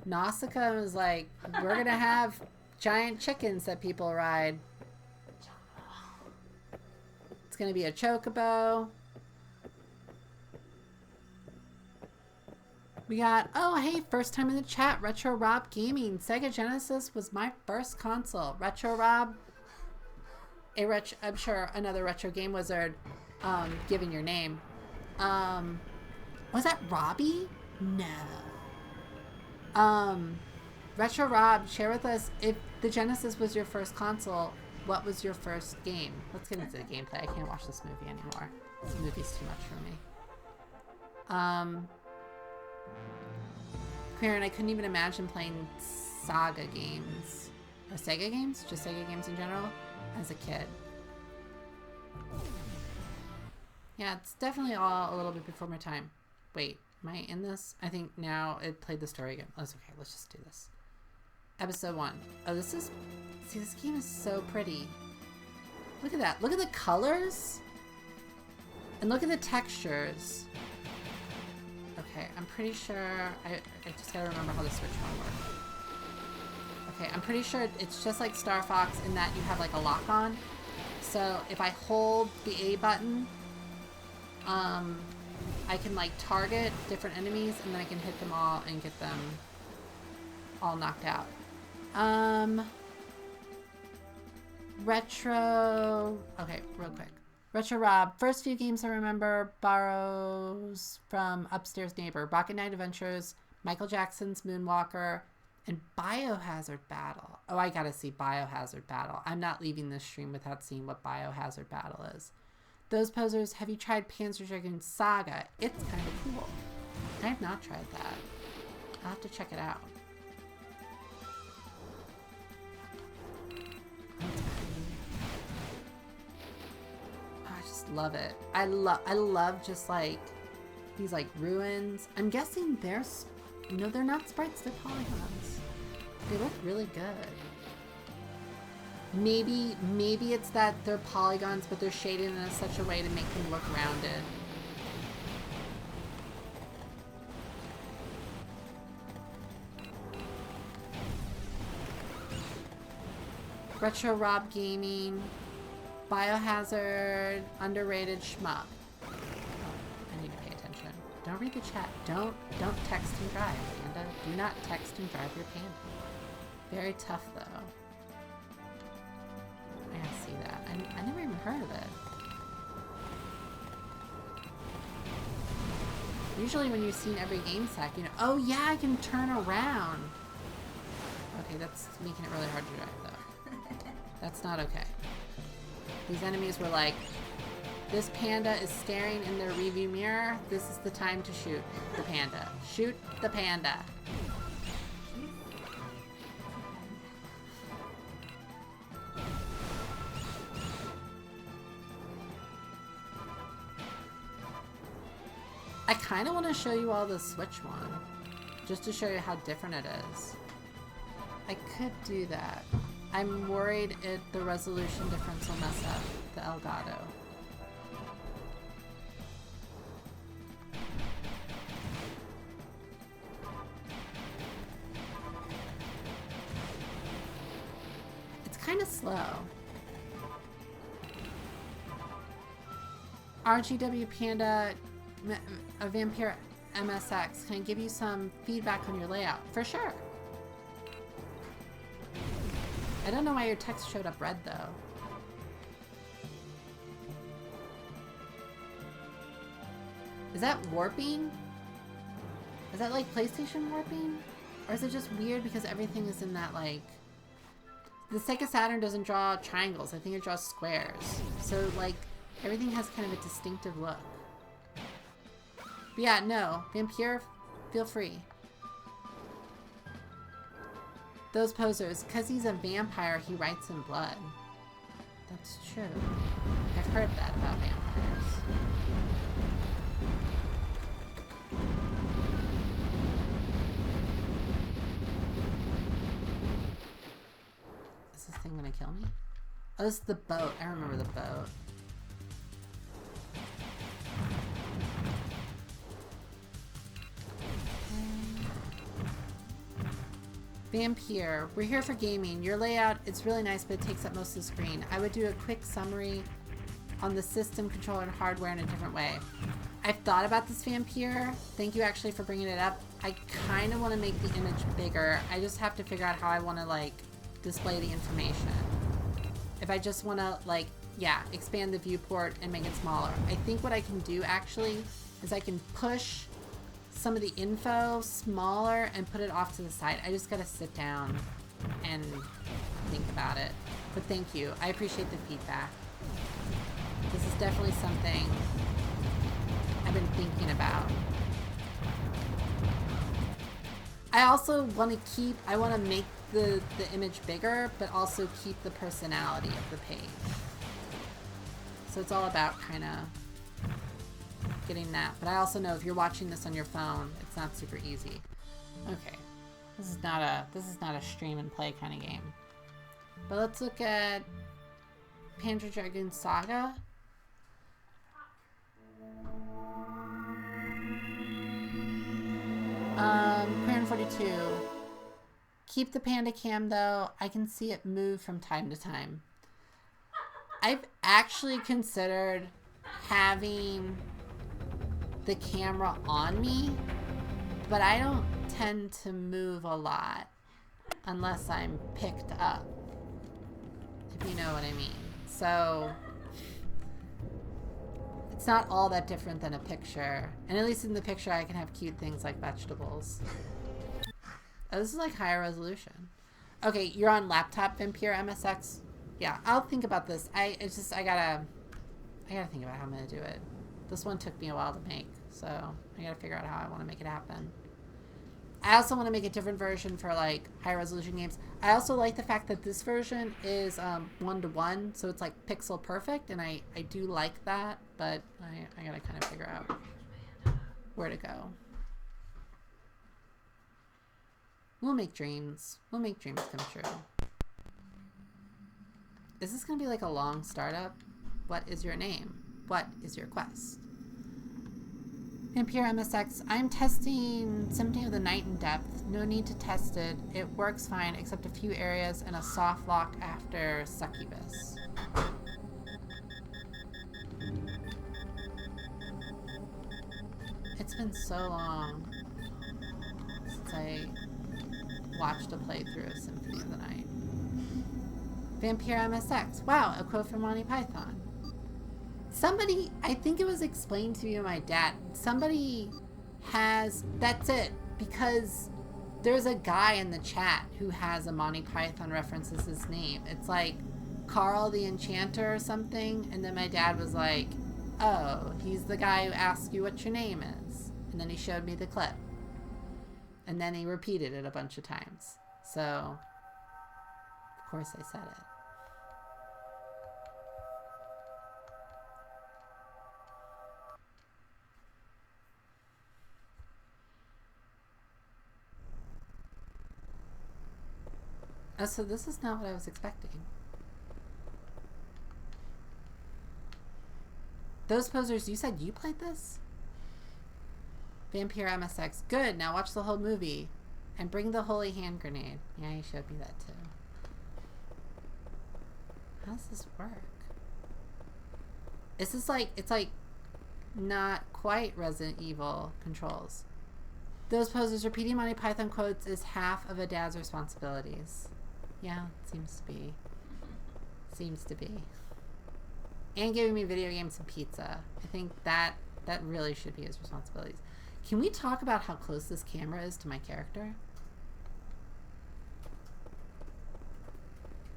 Nausicaa and was like, we're gonna have giant chickens that people ride. It's gonna be a chocobo. We got, oh hey, first time in the chat, Retro Rob Gaming. Sega Genesis was my first console. Retro Rob, I'm sure another retro game wizard, given your name. Was that Robbie? No. Retro Rob, share with us, if the Genesis was your first console, what was your first game? Let's get into the gameplay. I can't watch this movie anymore. This movie's too much for me. Karen, I couldn't even imagine playing Saga games. Or Sega games? Just Sega games in general? As a kid. Yeah, it's definitely all a little bit before my time. Wait, am I in this? I think now it played the story again. That's okay, let's just do this. Episode 1. Oh, this is... See, this game is so pretty. Look at that. Look at the colors. And look at the textures. Okay, I'm pretty sure... I just gotta remember how the Switch one works. Okay, I'm pretty sure it's just like Star Fox in that you have like a lock-on. So if I hold the A button... I can like target different enemies and then I can hit them all and get them all knocked out. Retro... Okay, real quick. Retro Rob. First few games I remember borrows from Upstairs Neighbor. Rocket Knight Adventures, Michael Jackson's Moonwalker, and Biohazard Battle. Oh, I gotta see Biohazard Battle. I'm not leaving this stream without seeing what Biohazard Battle is. Those posers, have you tried Panzer Dragoon Saga? It's kind of cool. I have not tried that. I'll have to check it out. Oh, I just love it. I love just like these like ruins. I'm guessing they're, no, they're not sprites, they're polygons. They look really good. Maybe it's that they're polygons, but they're shaded in such a way to make them look rounded. Retro Rob Gaming, Biohazard, underrated shmup. Oh, I need to pay attention. Don't read the chat. Don't text and drive, Panda. Do not text and drive your Panda. Very tough though. I gotta see that. I never even heard of it. Usually when you've seen every game sack, you know, oh yeah, I can turn around. Okay, that's making it really hard to drive though. That's not okay. These enemies were like, this panda is staring in their rearview mirror. This is the time to shoot the panda. Shoot the panda. I kind of want to show you all the Switch one, just to show you how different it is. I could do that. I'm worried the resolution difference will mess up the Elgato. It's kind of slow. RGW Panda, a Vampire MSX, can I give you some feedback on your layout? For sure. I don't know why your text showed up red though. Is that warping? Is that like PlayStation warping? Or is it just weird because everything is in that like... The SEGA Saturn doesn't draw triangles, I think it draws squares. So like, everything has kind of a distinctive look. But yeah, no, Vampire, feel free. Those posers, because he's a vampire, he writes in blood. That's true. I've heard that about vampires. Is this thing gonna kill me? Oh, this is the boat. I remember the boat. Vampire, we're here for gaming. Your layout, it's really nice, but it takes up most of the screen. I would do a quick summary on the system, controller, and hardware in a different way. I've thought about this, Vampire. Thank you actually for bringing it up. I kind of want to make the image bigger. I just have to figure out how I want to, like, display the information. If I just want to, like, yeah, expand the viewport and make it smaller. I think what I can do, actually, is I can push some of the info smaller and put it off to the side. I just gotta sit down and think about it. But thank you. I appreciate the feedback. This is definitely something I've been thinking about. I also want to keep, I want to make the image bigger, but also keep the personality of the page. So it's all about kind of getting that. But I also know if you're watching this on your phone, it's not super easy. Okay. This is not a stream and play kind of game. But let's look at Panzer Dragoon Saga. Crayon 42. Keep the panda cam though. I can see it move from time to time. I've actually considered having the camera on me, but I don't tend to move a lot unless I'm picked up, if you know what I mean. So it's not all that different than a picture, and at least in the picture I can have cute things like vegetables. Oh, this is like higher resolution. Okay, you're on laptop, Vampire MSX. Yeah, I'll think about this. I gotta think about how I'm gonna do it. This one took me a while to make, so I gotta figure out how I want to make it happen. I also want to make a different version for like high resolution games. I also like the fact that this version is 1:1, so it's like pixel perfect, and I do like that, but I gotta kind of figure out where to go. We'll make dreams. We'll make dreams come true. Is this gonna be like a long startup? What is your name? What is your quest? Vampire MSX, I'm testing Symphony of the Night in depth. No need to test it. It works fine, except a few areas and a soft lock after Succubus. It's been so long since I watched a playthrough of Symphony of the Night. Vampire MSX. Wow, a quote from Monty Python. Somebody, I think it was explained to me by my dad, somebody has, that's it, because there's a guy in the chat who has a Monty Python reference as his name. It's like, Carl the Enchanter or something. And then my dad was like, oh, he's the guy who asks you what your name is. And then he showed me the clip. And then he repeated it a bunch of times. So, of course I said it. Oh, so this is not what I was expecting. Those posers, you said you played this? Vampire MSX. Good, now watch the whole movie. And bring the holy hand grenade. Yeah, you showed me that too. How does this work? Is this like, it's like not quite Resident Evil controls. Those posers, repeating Monty Python quotes is half of a dad's responsibilities. Yeah, seems to be. Seems to be. And giving me video games and pizza. I think that really should be his responsibilities. Can we talk about how close this camera is to my character?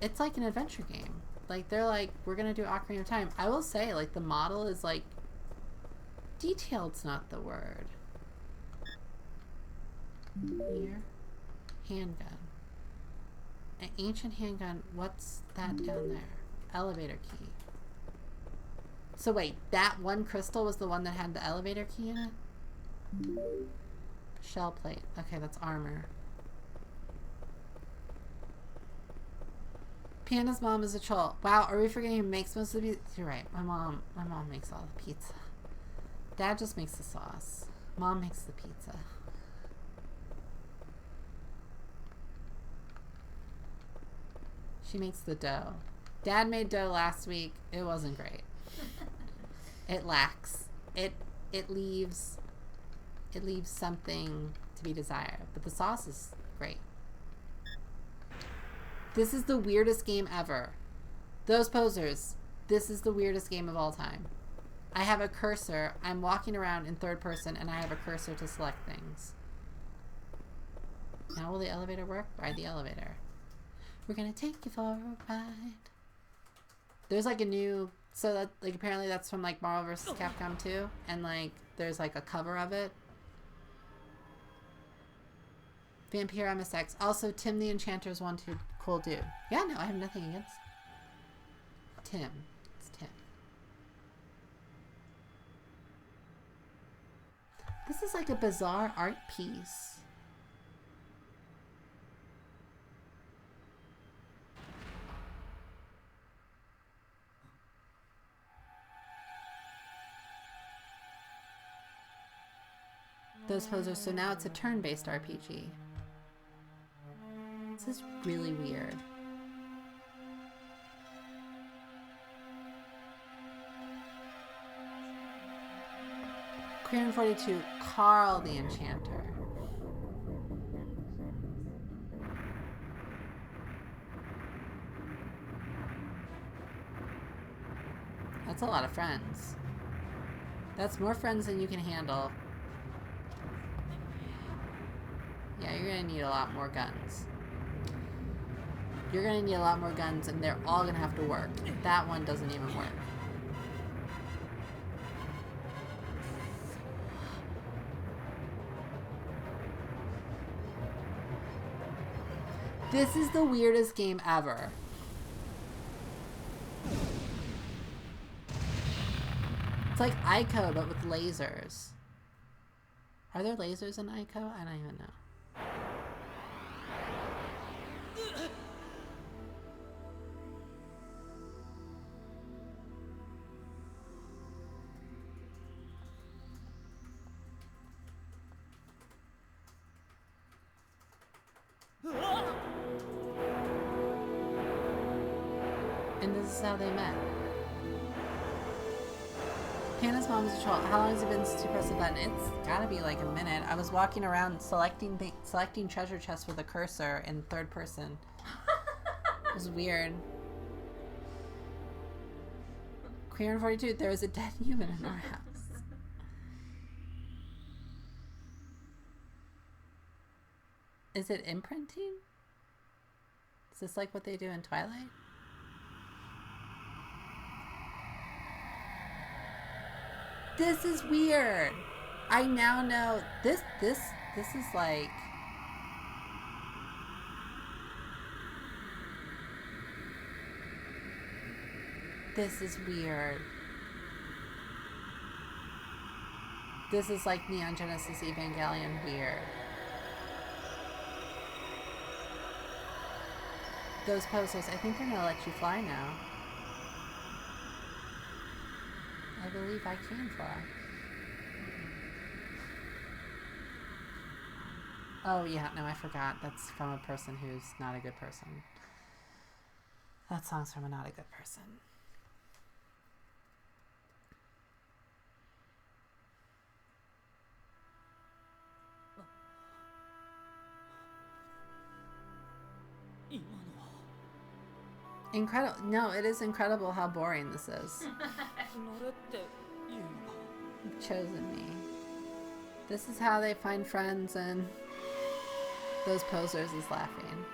It's like an adventure game. Like, they're like, we're gonna do Ocarina of Time. I will say, like, the model is like, detailed's not the word. Here. Handgun. An ancient handgun. What's that down there? Elevator key. So wait, that one crystal was the one that had the elevator key in it? Shell plate. Okay, that's armor. Panda's mom is a troll. Wow, are we forgetting who makes most of the pizza? You're right. My mom makes all the pizza. Dad just makes the sauce. Mom makes the pizza. She makes the dough. Dad made dough last week. It wasn't great. It lacks. It leaves something to be desired. But the sauce is great. This is the weirdest game ever. Those posers, this is the weirdest game of all time. I have a cursor. I'm walking around in third person and I have a cursor to select things. Now will the elevator work? Ride the elevator. We're gonna take you for a ride. There's like a new, so that, like, apparently that's from like Marvel vs. Capcom 2, and like there's like a cover of it. Vampire MSX. Also, Tim the Enchanter's one too cool dude. Yeah, no, I have nothing against Tim. It's Tim. This is like a bizarre art piece. Those posers, so now it's a turn-based RPG. This is really weird. Queer 42, Carl the Enchanter. That's a lot of friends. That's more friends than you can handle. Yeah, you're gonna need a lot more guns. You're gonna need a lot more guns, and they're all gonna have to work. That one doesn't even work. This is the weirdest game ever. It's like Ico, but with lasers. Are there lasers in Ico? I don't even know. And this is how they met. Hannah's mom is a troll. How long has it been since you pressed the button? It's gotta be like a minute. I was walking around selecting treasure chests with a cursor in third person. It was weird. Queer 42, there is a dead human in our house. Is it imprinting? Is this like what they do in Twilight? This is weird. I now know this is like this is weird. This is like Neon Genesis Evangelion weird. Those posters, I think they're gonna let you fly now. I believe I can fly. Oh yeah, no, I forgot. That's from a person who's not a good person. That song's from a not a good person. Incredible. No, it is incredible how boring this is. You've chosen me. This is how they find friends, and those posers is laughing.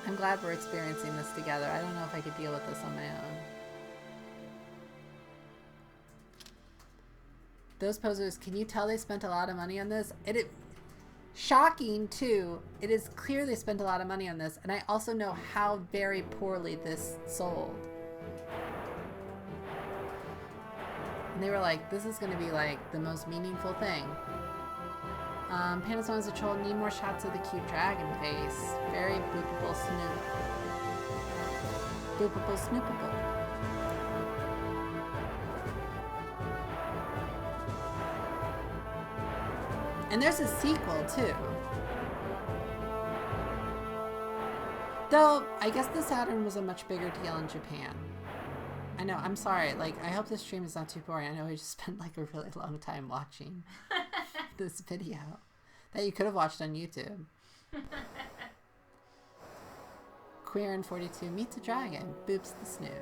I'm glad we're experiencing this together. I don't know if I could deal with this on my own. Those posers, can you tell they spent a lot of money on this? Shocking, too. It is clear they spent a lot of money on this, and I also know how very poorly this sold. And they were like, this is going to be like the most meaningful thing. Panasonic as a troll, need more shots of the cute dragon face. Very boopable snoop. Boopable snoopable. And there's a sequel, too. Though, I guess the Saturn was a much bigger deal in Japan. I know, I'm sorry. Like, I hope this stream is not too boring. I know we just spent, like, a really long time watching this video that you could have watched on YouTube. Queer in 42 meets a dragon, boops the snoot.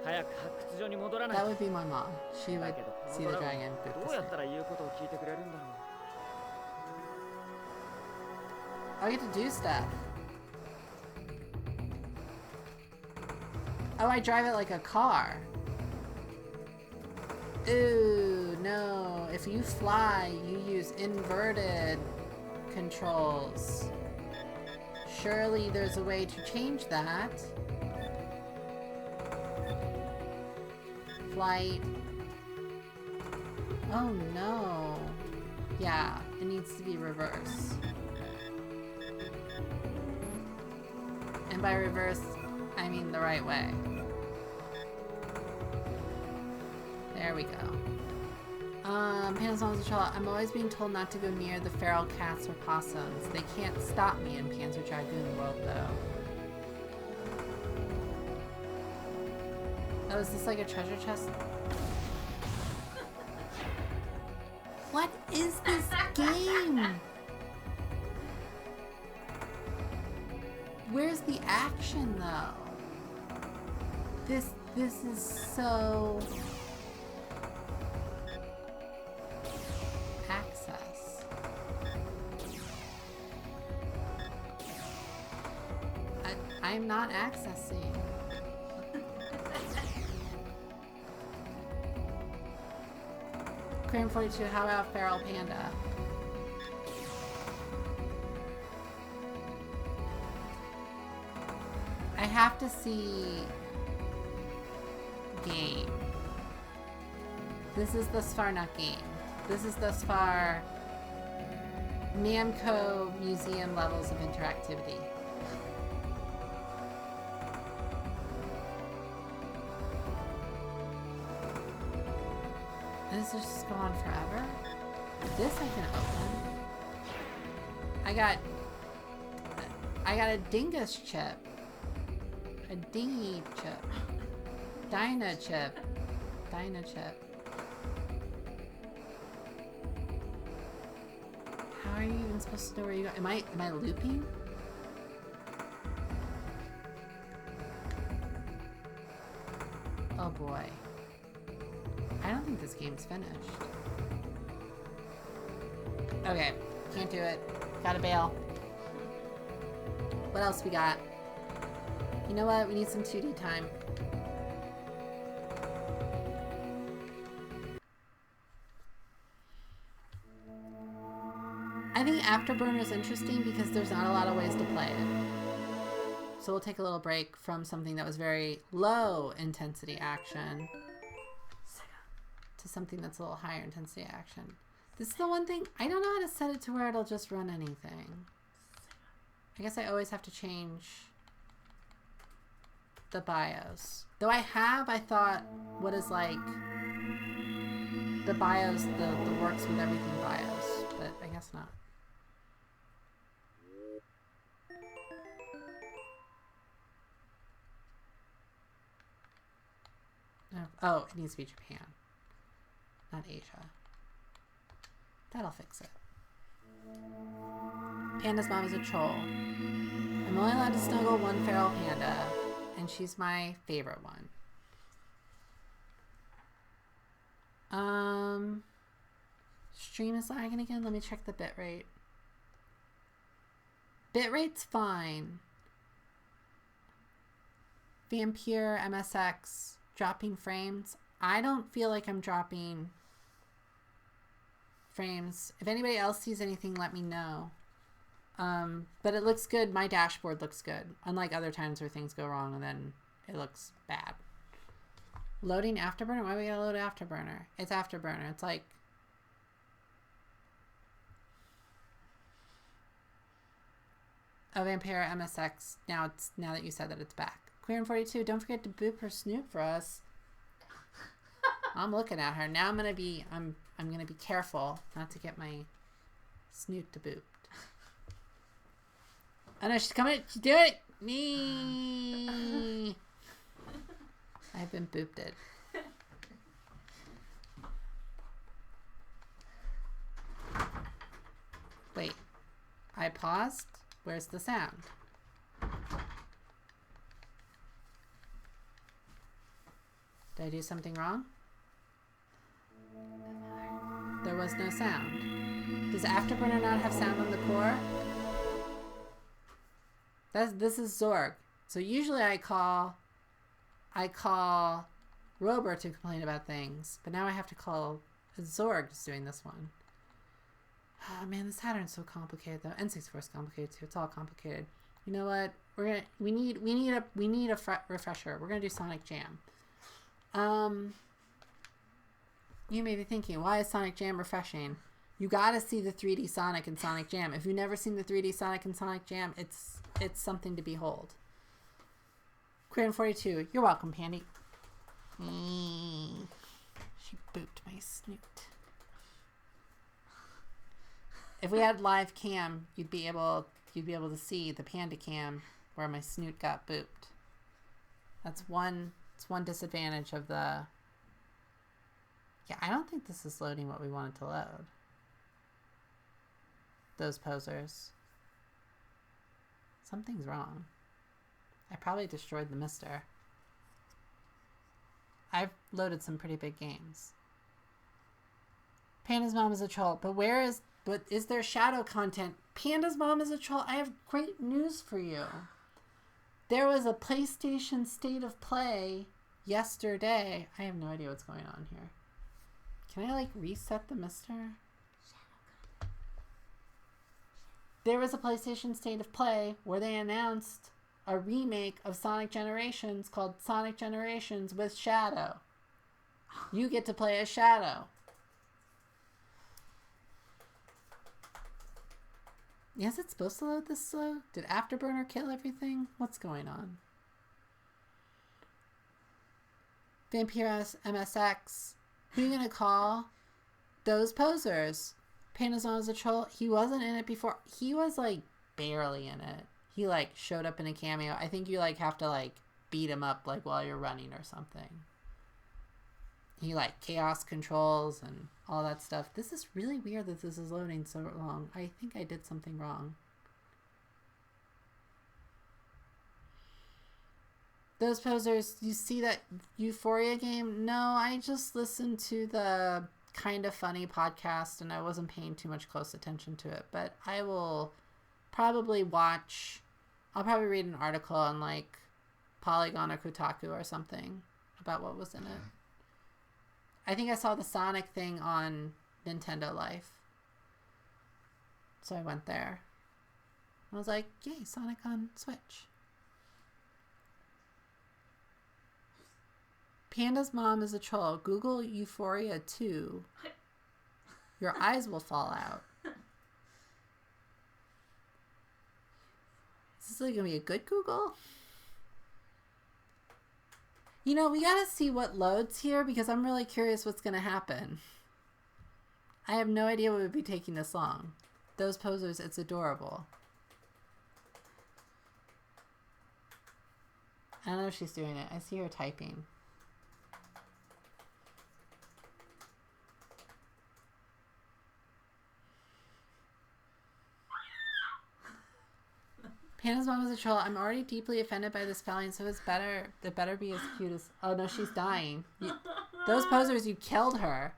That would be my mom. She would see the dragon, boop the snoot. I get to do stuff. Oh, I drive it like a car. Ooh, no. If you fly, you use inverted controls. Surely there's a way to change that. Flight. Oh no. Yeah, it needs to be reverse. And by reverse, I mean the right way. There we go. Panasonic Troll. I'm always being told not to go near the feral cats or possums. They can't stop me in Panzer Dragoon World, though. Oh, is this like a treasure chest? What is this game? Where's the action, though? This is so... Access. I'm not accessing. Cram 42, how about Feral Panda? I have to see game. This is thus far not game. This is thus far Namco museum levels of interactivity. This is just go on forever. This I can open. I got a dingus chip. A dingy chip. Dyna chip. Dyna chip. How are you even supposed to know where you go? Am I looping? Oh boy. I don't think this game's finished. Okay, can't do it. Gotta bail. What else we got? You know what? We need some 2D time. I think Afterburner is interesting because there's not a lot of ways to play it. So we'll take a little break from something that was very low intensity action to something that's a little higher intensity action. This is the one thing, I don't know how to set it to where it'll just run anything. I guess I always have to change the BIOS. Though I thought, what is like the BIOS, the works with everything BIOS, but I guess not. Oh, it needs to be Japan, not Asia. That'll fix it. Panda's mom is a troll. I'm only allowed to snuggle one feral panda, and she's my favorite one. Stream is lagging again. Let me check the bitrate. Bitrate's fine. Vampire MSX dropping frames. I don't feel like I'm dropping frames. If anybody else sees anything, let me know. But it looks good. My dashboard looks good. Unlike other times where things go wrong and then it looks bad. Loading Afterburner? Why do we gotta load Afterburner? It's Afterburner. It's like... Oh, Vampire MSX. Now that you said that, it's back. Queer42, don't forget to boop her snoot for us. I'm looking at her. Now I'm gonna be careful not to get my snoot to booped. Oh no, she's coming. She's doing it. Me. I've been booped. Wait. I paused. Where's the sound? Did I do something wrong? There was no sound. Does Afterburner not have sound on the core? This is Zorg. So usually I call Rober to complain about things, but now I have to call Zorg is doing this one. Oh man, the Saturn's so complicated though. N64 is complicated too. It's all complicated. You know what? We need a refresher. We're gonna do Sonic Jam. You may be thinking, why is Sonic Jam refreshing? You gotta see the 3D Sonic in Sonic Jam. If you've never seen the 3D Sonic in Sonic Jam, it's something to behold. Queer42, you're welcome, Pandy. She booped my snoot. If we had live cam, you'd be able to see the Panda cam where my snoot got booped. It's one disadvantage of the... Yeah, I don't think this is loading what we wanted to load. Those posers. Something's wrong. I probably destroyed the MiSTer. I've loaded some pretty big games. Panda's mom is a troll, but is there shadow content? Panda's mom is a troll. I have great news for you. There was a PlayStation State of Play yesterday. I have no idea what's going on here. Can I reset the MiSTer? There was a PlayStation State of Play where they announced a remake of Sonic Generations called Sonic Generations with Shadow. You get to play as Shadow. Is it supposed to load this slow? Did Afterburner kill everything? What's going on? Vampire MSX. Who are you gonna call? Those posers. Panazon is a troll. He wasn't in it before. He was barely in it. He showed up in a cameo. I think you have to beat him up while you're running or something. He chaos controls and all that stuff. This is really weird that this is loading so long. I think I did something wrong. Those posers, you see that Euphoria game? No, I just listened to the Kind of Funny podcast and I wasn't paying too much close attention to it. But I will probably I'll probably read an article on Polygon or Kotaku or something about what was in it. I think I saw the Sonic thing on Nintendo Life. So I went there. I was like, yay, Sonic on Switch. Panda's mom is a troll. Google Euphoria 2. Your eyes will fall out. Is this like going to be a good Google? You know, we gotta see what loads here because I'm really curious what's gonna happen. I have no idea what would be taking this long. Those posers, it's adorable. I don't know if she's doing it. I see her typing. Panda's mom is a troll. I'm already deeply offended by this spelling, so it better be as cute as... Oh no, she's dying. Those posers, you killed her.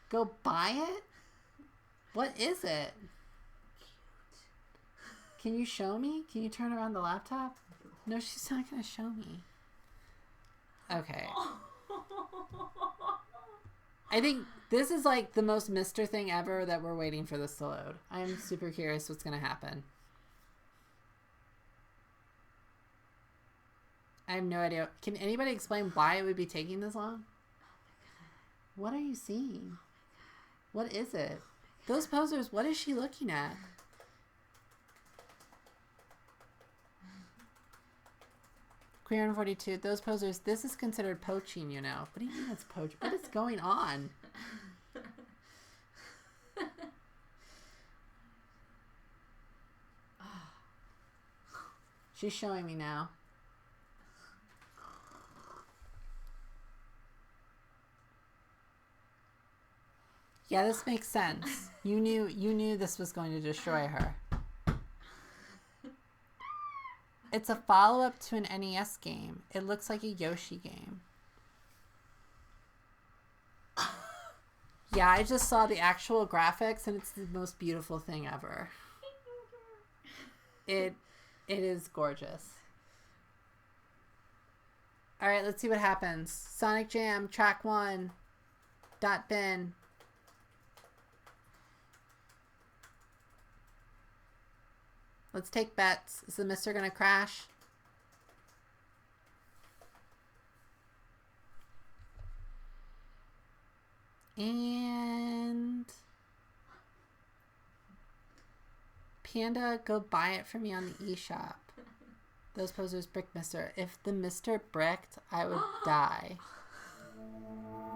Go buy it? What is it? Can you show me? Can you turn around the laptop? No, she's not gonna show me. Okay. I think this is like the most MiSTer thing ever that we're waiting for this to load. I'm super curious what's going to happen. I have no idea. Can anybody explain why it would be taking this long? What are you seeing? What is it? Those posers, what is she looking at? Queer 42, those posers, this is considered poaching, you know. What do you mean it's poaching? What is going on? She's showing me now. Yeah, this makes sense. You knew this was going to destroy her. It's a follow-up to an NES game. It looks like a Yoshi game. Yeah, I just saw the actual graphics and it's the most beautiful thing ever. It is gorgeous. Alright, let's see what happens. Sonic Jam, track 1. .bin. Let's take bets. Is the MiSTer gonna crash? And Panda, go buy it for me on the eShop. Those posers brick MiSTer. If the MiSTer bricked, I would die.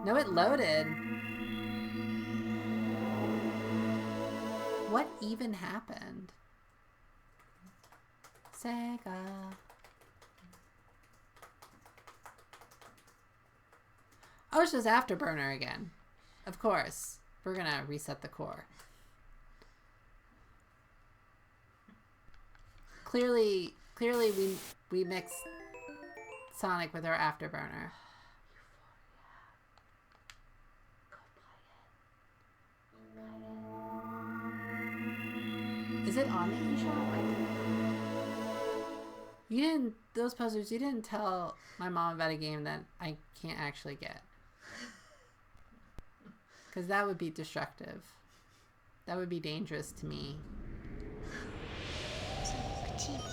No, it loaded. What even happened? SEGA. Oh, it's just Afterburner again. Of course. We're gonna reset the core. Clearly we mixed Sonic with our Afterburner. Is it on the eShop? You didn't, those posers, you didn't tell my mom about a game that I can't actually get. Because that would be destructive. That would be dangerous to me.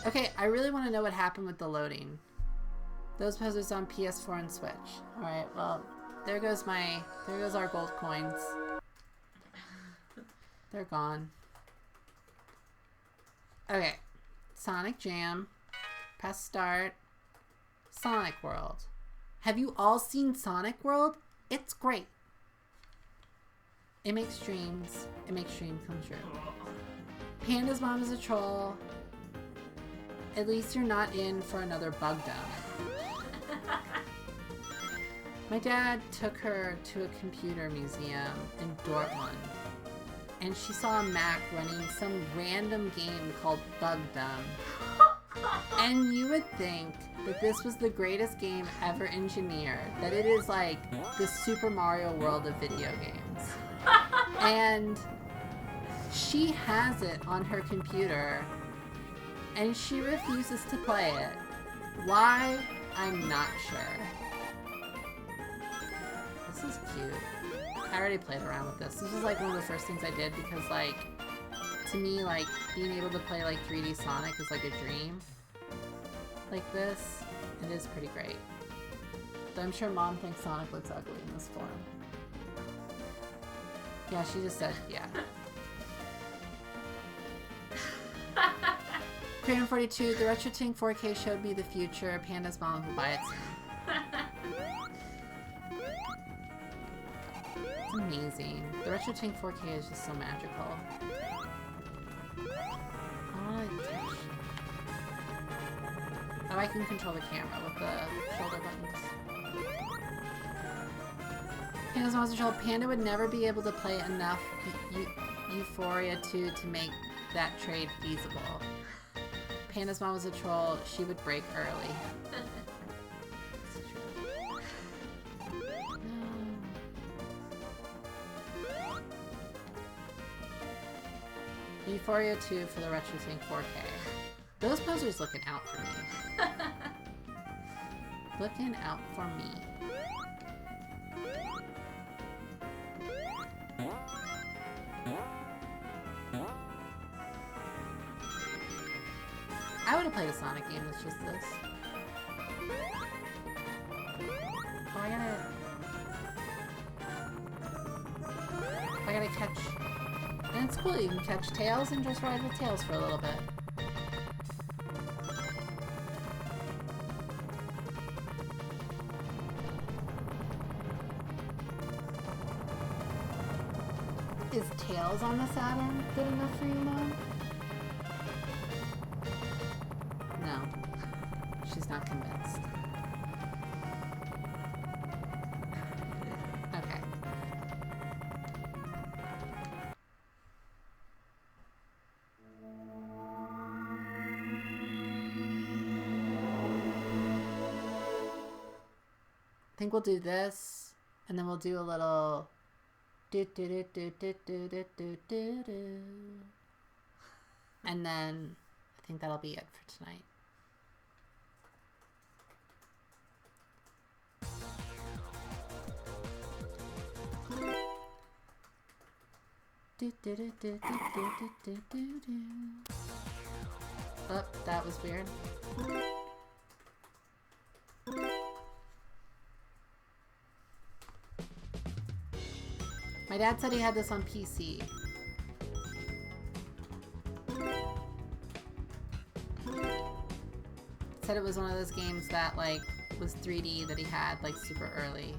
Okay, I really want to know what happened with the loading. Those posers on PS4 and Switch. Alright, well, there goes our gold coins. They're gone. Okay, Sonic Jam. Press start. Sonic World. Have you all seen Sonic World? It's great. It makes dreams come true. Panda's mom is a troll. At least you're not in for another bug dump. My dad took her to a computer museum in Dortmund, and she saw a Mac running some random game called Bug Dump. And you would think that this was the greatest game ever engineered, that it is like the Super Mario World of video games. And she has it on her computer, And she refuses to play it. Why? I'm not sure. This is cute. I already played around with this. This was like one of the first things I did because like, to me, like, being able to play like 3D Sonic is like a dream. Like this. It is pretty great. But I'm sure Mom thinks Sonic looks ugly in this form. Yeah, she just said, yeah. Crayon 42, the RetroTink 4K showed me the future. Panda's mom will buy it soon. It's amazing. The RetroTink 4K is just so magical. Oh, I can control the camera with the shoulder buttons. Panda's mom's a troll. Panda would never be able to play enough Euphoria 2 to make that trade feasible. Panda's mom was a troll. She would break early. No. Euphoria 2 for the RetroTink 4K. Those posers looking out for me. Looking out for me. I would have played a Sonic game that's just this. Oh, I gotta catch. And it's cool, you can catch Tails and just ride with Tails for a little bit. Is Tails on the Saturn good enough for you, Mom? No. She's not convinced. Okay. I think we'll do this, and then we'll do a little and then I think that'll be it for tonight. Oh, that was weird. My dad said he had this on PC. Said it was one of those games that like was 3D that he had like super early.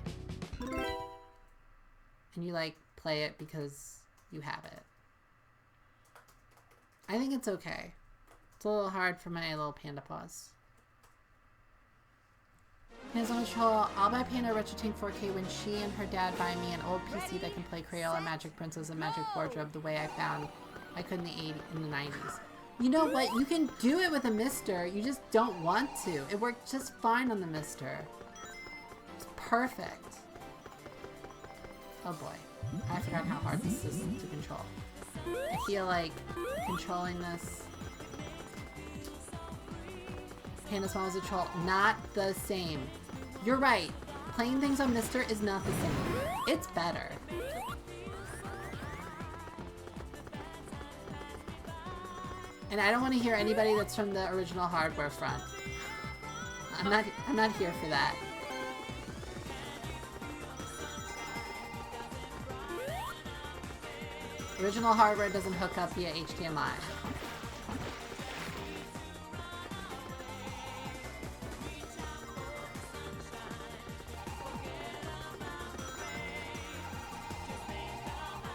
And you like play it because you have it. I think it's okay. It's a little hard for my little panda paws. Panda's on the troll. I'll buy Panda RetroTink 4K when she and her dad buy me an old PC that can play Crayola, Magic Princess, and Magic Wardrobe the way I found I could in the 90s. You know what? You can do it with a MiSTer. You just don't want to. It worked just fine on the MiSTer. It's perfect. Oh boy. I forgot how hard this is to control. I feel like controlling this... Panda's mom is a troll. Not the same. You're right. Playing things on MiSTer is not the same. It's better. And I don't want to hear anybody that's from the original hardware front. I'm not here for that. Original hardware doesn't hook up via HDMI.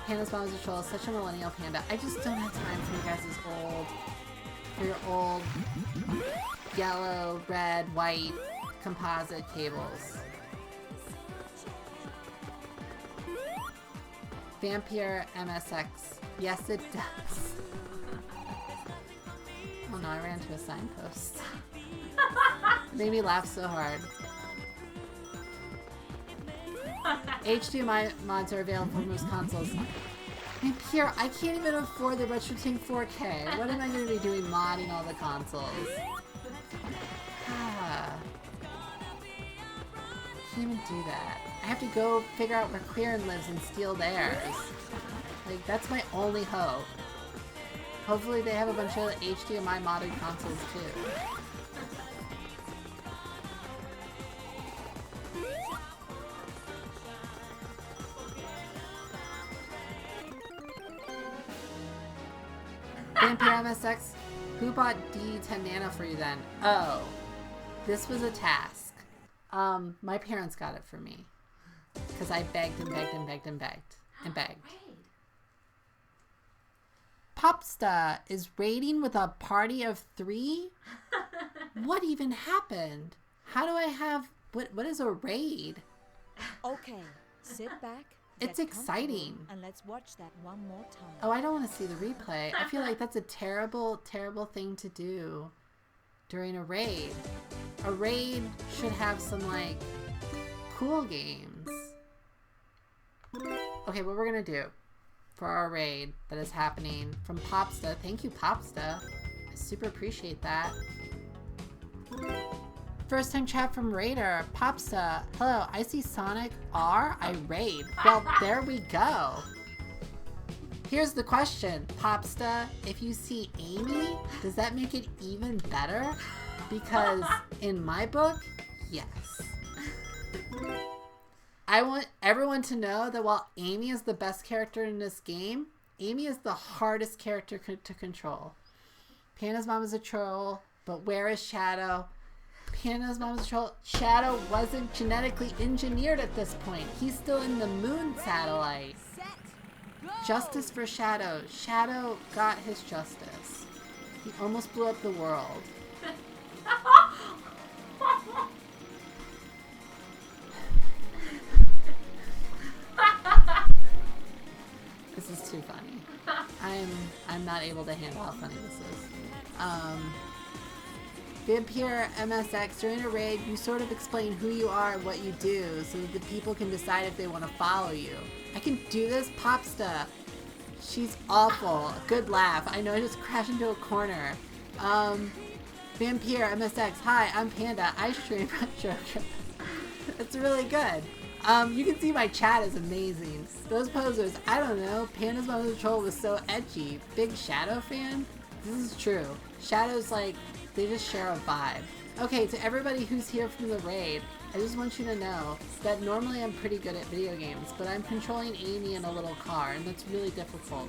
Panda's mom is a troll. Such a millennial panda. I just don't have time for you guys' for your old yellow, red, white composite cables. Vampire MSX. Yes, it does. Oh no, I ran into a signpost. It made me laugh so hard. HDMI mods are available for most consoles. And Pierre, I can't even afford the RetroTink 4K. What am I going to be doing modding all the consoles? Ah. Can't even do that. I have to go figure out where Queerin lives and steal theirs. Like, that's my only hope. Hopefully they have a bunch of HDMI modded consoles too. Vampire MSX, who bought D10 Nano for you then? Oh, this was a task. My parents got it for me. Because I begged and begged and begged and begged and begged. Popsta is raiding with a party of 3? What even happened? How do I have... What is a raid? Okay, sit back. It's get exciting. comfortable, and let's watch that one more time. Oh, I don't want to see the replay. I feel like that's a terrible, terrible thing to do during a raid. A raid should have some, like, cool games. Okay, what we're gonna do for our raid that is happening from Popsta. Thank you, Popsta. I super appreciate that. First time chat from Raider. Popsta. Hello, I see Sonic R. I raid. Well, there we go. Here's the question, Popsta. If you see Amy, does that make it even better? Because in my book, yes. I want everyone to know that while Amy is the best character in this game, Amy is the hardest character to control. Panda's mom is a troll, but where is Shadow? Panda's mom is a troll. Shadow wasn't genetically engineered at this point. He's still in the moon satellite. Justice for Shadow. Shadow got his justice. He almost blew up the world. This is too funny. I'm not able to handle how funny this is. Vampire MSX, during a raid, you sort of explain who you are and what you do so that the people can decide if they want to follow you. I can do this? Popsta. She's awful. Good laugh. I know I just crashed into a corner. Vampire MSX, hi, I'm Panda. I stream retro. It's really good. You can see my chat is amazing. Those posers, I don't know. Panda's Mom of the Troll was so edgy. Big Shadow fan? This is true. Shadow's like, they just share a vibe. Okay, to everybody who's here from the raid, I just want you to know that normally I'm pretty good at video games, but I'm controlling Amy in a little car, and that's really difficult.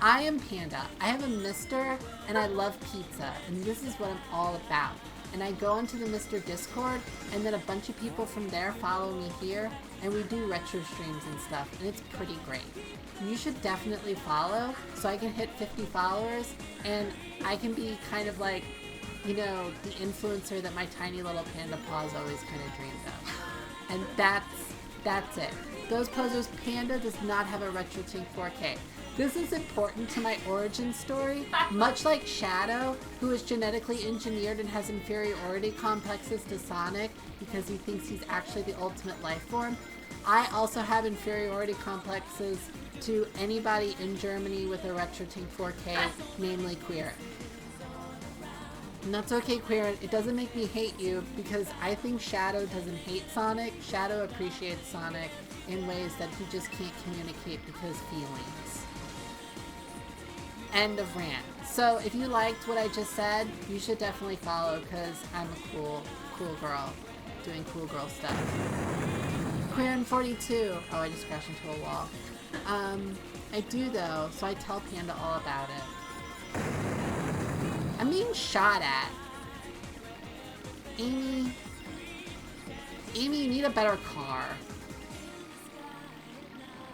I am Panda. I have a MiSTer, and I love pizza, and this is what I'm all about. And I go into the MiSTer Discord, and then a bunch of people from there follow me here, and we do retro streams and stuff, and it's pretty great. You should definitely follow, so I can hit 50 followers, and I can be kind of like, you know, the influencer that my tiny little panda paws always kind of dreamed of. And that's it. Those posers, Panda does not have a RetroTink 4K. This is important to my origin story. Much like Shadow, who is genetically engineered and has inferiority complexes to Sonic because he thinks he's actually the ultimate life form, I also have inferiority complexes to anybody in Germany with a RetroTink 4K, namely Queer. And that's okay, Queer. It doesn't make me hate you because I think Shadow doesn't hate Sonic. Shadow appreciates Sonic in ways that he just can't communicate because feelings. End of rant. So if you liked what I just said, you should definitely follow because I'm a cool girl doing cool girl stuff. Queer in 42. Oh, I just crashed into a wall. I do though, so I tell Panda all about it. I'm being shot at. Amy, you need a better car.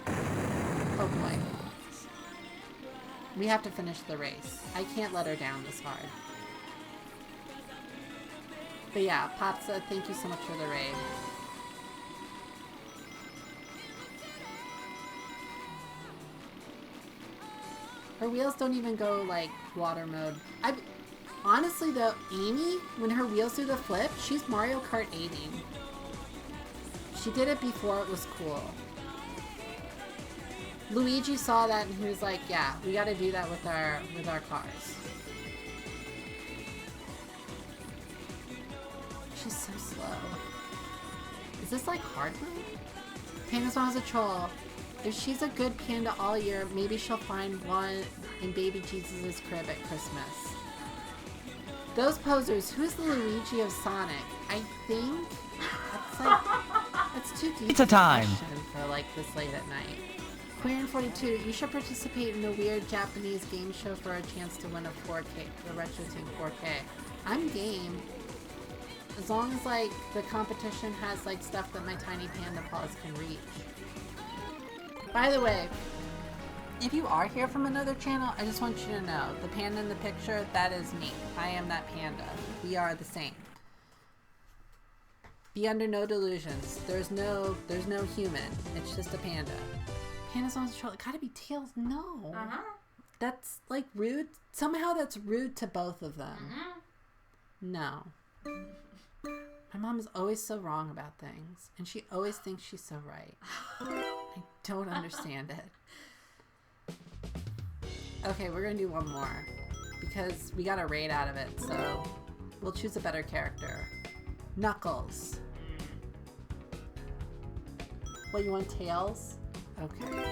Oh boy. We have to finish the race. I can't let her down this hard. But yeah, Popsa, thank you so much for the raid. Her wheels don't even go, like, water mode. Honestly, though, Amy, when her wheels do the flip, she's Mario Kart 80. She did it before it was cool. Luigi saw that and he was like, yeah, we gotta do that with our cars. She's so slow. Is this like hard mode? Panda's mom's a troll. If she's a good panda all year, maybe she'll find one in baby Jesus' crib at Christmas. Those posers, who's the Luigi of Sonic? I think that's like, that's too deep. Pizza time! For like this late at night. Queer 42, you should participate in a weird Japanese game show for a chance to win a 4K, a Retro Team 4K. I'm game. As long as like the competition has like stuff that my tiny panda paws can reach. By the way, if you are here from another channel, I just want you to know, the panda in the picture, that is me. I am that panda. We are the same. Be under no delusions. There's no human. It's just a panda. Panda's on the troll. It gotta be Tails. No. That's like rude. Somehow that's rude to both of them. No. My mom is always so wrong about things, and she always thinks she's so right. I don't understand it. Okay, we're gonna do one more, because we got a raid out of it, so we'll choose a better character. Knuckles. What, you want Tails? Okay.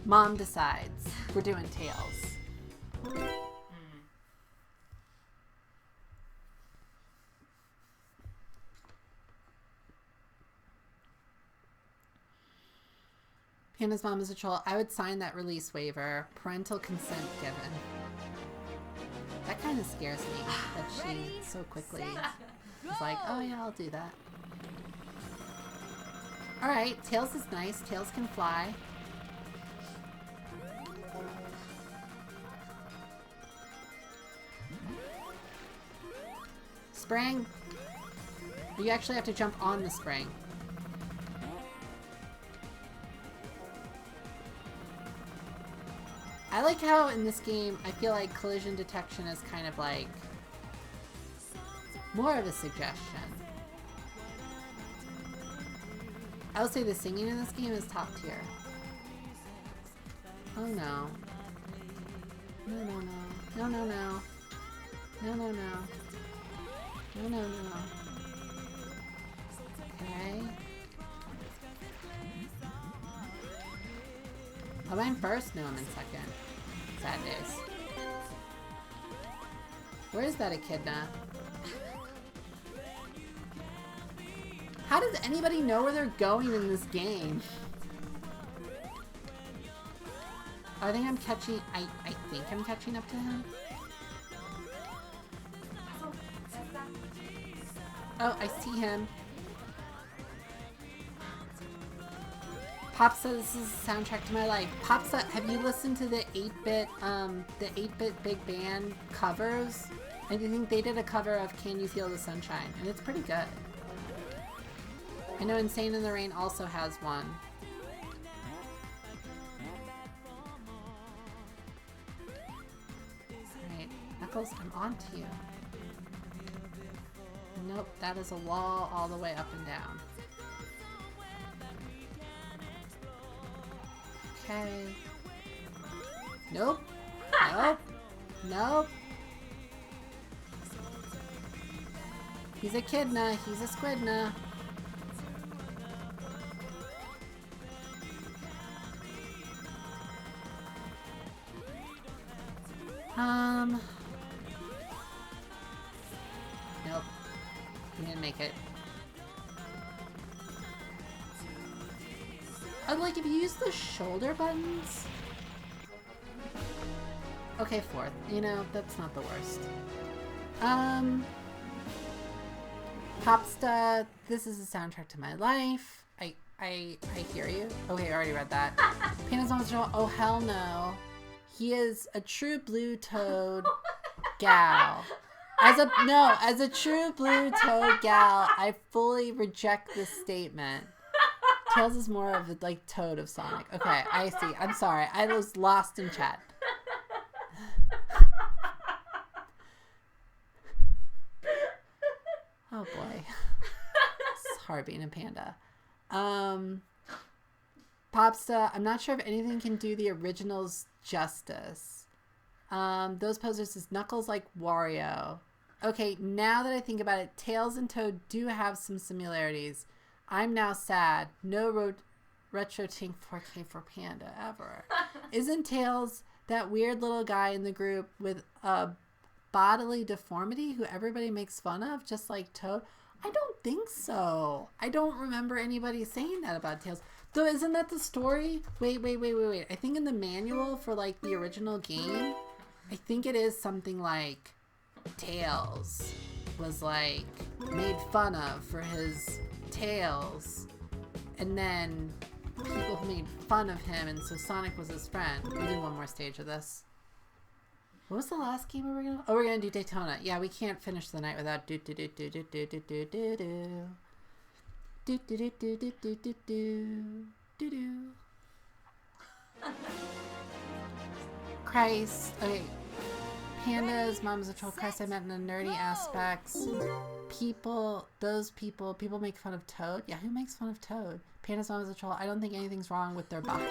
Mom decides. We're doing Tails. Panda's mom is a troll. I would sign that release waiver. Parental consent given. That kind of scares me that she so quickly is like, oh yeah, I'll do that. Alright, Tails is nice. Tails can fly. Spring. You actually have to jump on the spring. I like how in this game, I feel like collision detection is kind of like more of a suggestion. I would say the singing in this game is top tier. Oh no. No, no, no. No, no, no. No, no, no. No, no, no. Okay. Oh, I'm first? No, I'm in second. Sad days. Where is that echidna? How does anybody know where they're going in this game? I think I'm catching... I think I'm catching up to him. Oh, I see him. Popsa, this is the soundtrack to my life. Popsa, have you listened to the 8-bit Big Band covers? I think they did a cover of Can You Feel the Sunshine, and it's pretty good. I know Insane in the Rain also has one. Alright, Knuckles, I'm on to you. Nope, that is a wall all the way up and down. Okay. Nope. Nope. Nope. He's a kidna. He's a squidna. Nope. He didn't make it. Like, if you use the shoulder buttons... Okay, fourth. You know, that's not the worst. Popsta, this is the soundtrack to my life. I hear you. Okay, I already read that. Panda's Mom's Joel, oh hell no. He is a true blue toad gal. As a true blue toad gal, I fully reject this statement. Tails is more of a, like, Toad of Sonic. Okay, I see. I'm sorry. I was lost in chat. Oh, boy. It's hard being a panda. Popsta, I'm not sure if anything can do the originals justice. Those posers is Knuckles like Wario. Okay, now that I think about it, Tails and Toad do have some similarities. I'm now sad. No Retro Tink 4K for Panda ever. Isn't Tails that weird little guy in the group with a bodily deformity who everybody makes fun of, just like Toad? I don't think so. I don't remember anybody saying that about Tails. Though, isn't that the story? Wait. I think in the manual for, like, the original game, I think it is something like Tails was, like, made fun of for his tails. And then people made fun of him, and so Sonic was his friend. We'll do one more stage of this. What was the last game we were gonna? Oh, we're gonna do Daytona. Yeah, we can't finish the night without do do do do do do do do do do. Do do do do do do do do do do. Christ. Okay. Pandas, Mom's a Troll. Christ, I meant in the nerdy aspects. People make fun of Toad. Yeah, who makes fun of Toad? Pandas, Mom's a Troll. I don't think anything's wrong with their body.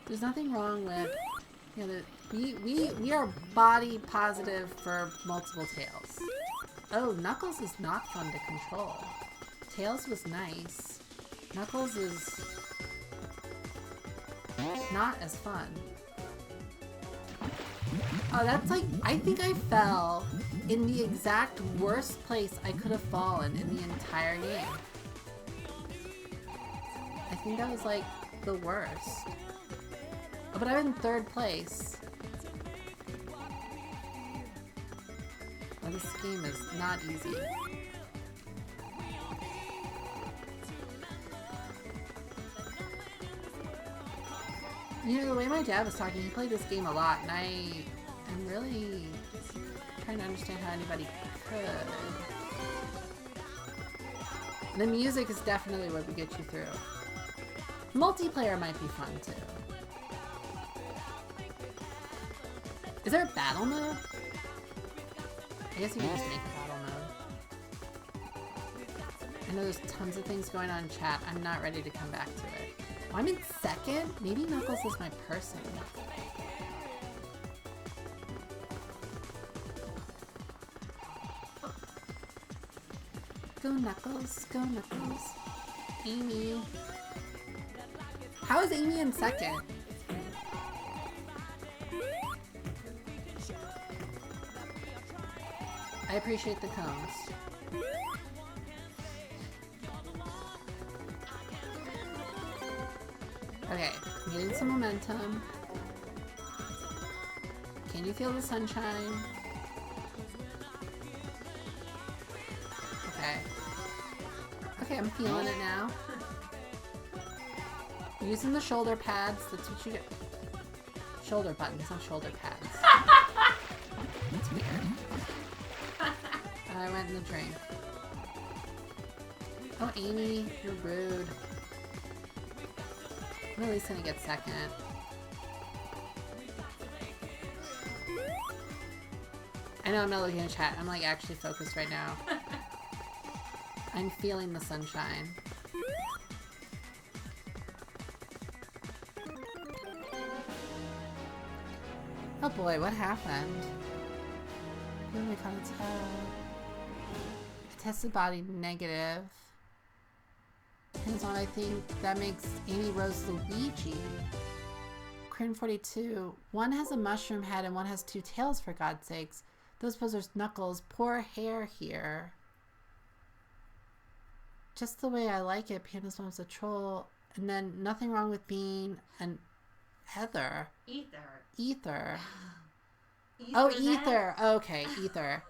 There's nothing wrong with, you know, we are body positive for multiple tails. Oh, Knuckles is not fun to control. Tails was nice. Knuckles is not as fun. Oh, that's like, I think I fell in the exact worst place I could have fallen in the entire game. I think that was like the worst. Oh, but I'm in third place. Oh, this game is not easy. You know, the way my dad was talking, he played this game a lot, and I'm really trying to understand how anybody could. The music is definitely what would get you through. Multiplayer might be fun, too. Is there a battle mode? I guess you can just make a battle mode. I know there's tons of things going on in chat. I'm not ready to come back to it. Oh, I'm in second? Maybe Knuckles is my person. Go Knuckles, go Knuckles. Amy. How is Amy in second? I appreciate the cones. Okay, I'm getting some momentum. Can you feel the sunshine? Okay. Okay, I'm feeling it now. Using the shoulder pads, that's what you get. Shoulder buttons, not shoulder pads. That's weird. I went in the drink. Oh, Amy, you're rude. I'm at least gonna get second. I know I'm not looking at chat. I'm like actually focused right now. I'm feeling the sunshine. Oh boy, what happened? Who am I calling to? I tested body negative. Hands on, I think that makes Amy Rose Luigi. Crin 42. One has a mushroom head and one has two tails, for God's sakes. Those posers Knuckles. Poor hair here. Just the way I like it. Panda's mom's a troll. And then nothing wrong with being an Heather. Ether. Oh, Ether. Okay, Ether.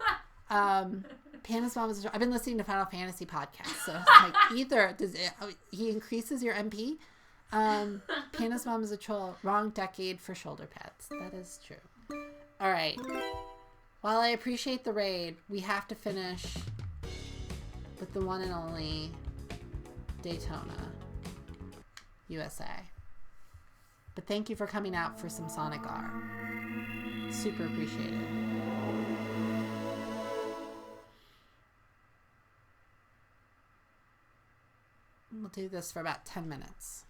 Panda's mom is. I've been listening to Final Fantasy podcasts, so it's like Ether. He increases your MP? Panda's mom is a troll. Wrong decade for shoulder pads. That is true. All right. While I appreciate the raid, we have to finish with the one and only Daytona, USA. But thank you for coming out for some Sonic R. Super appreciated. We'll do this for about 10 minutes.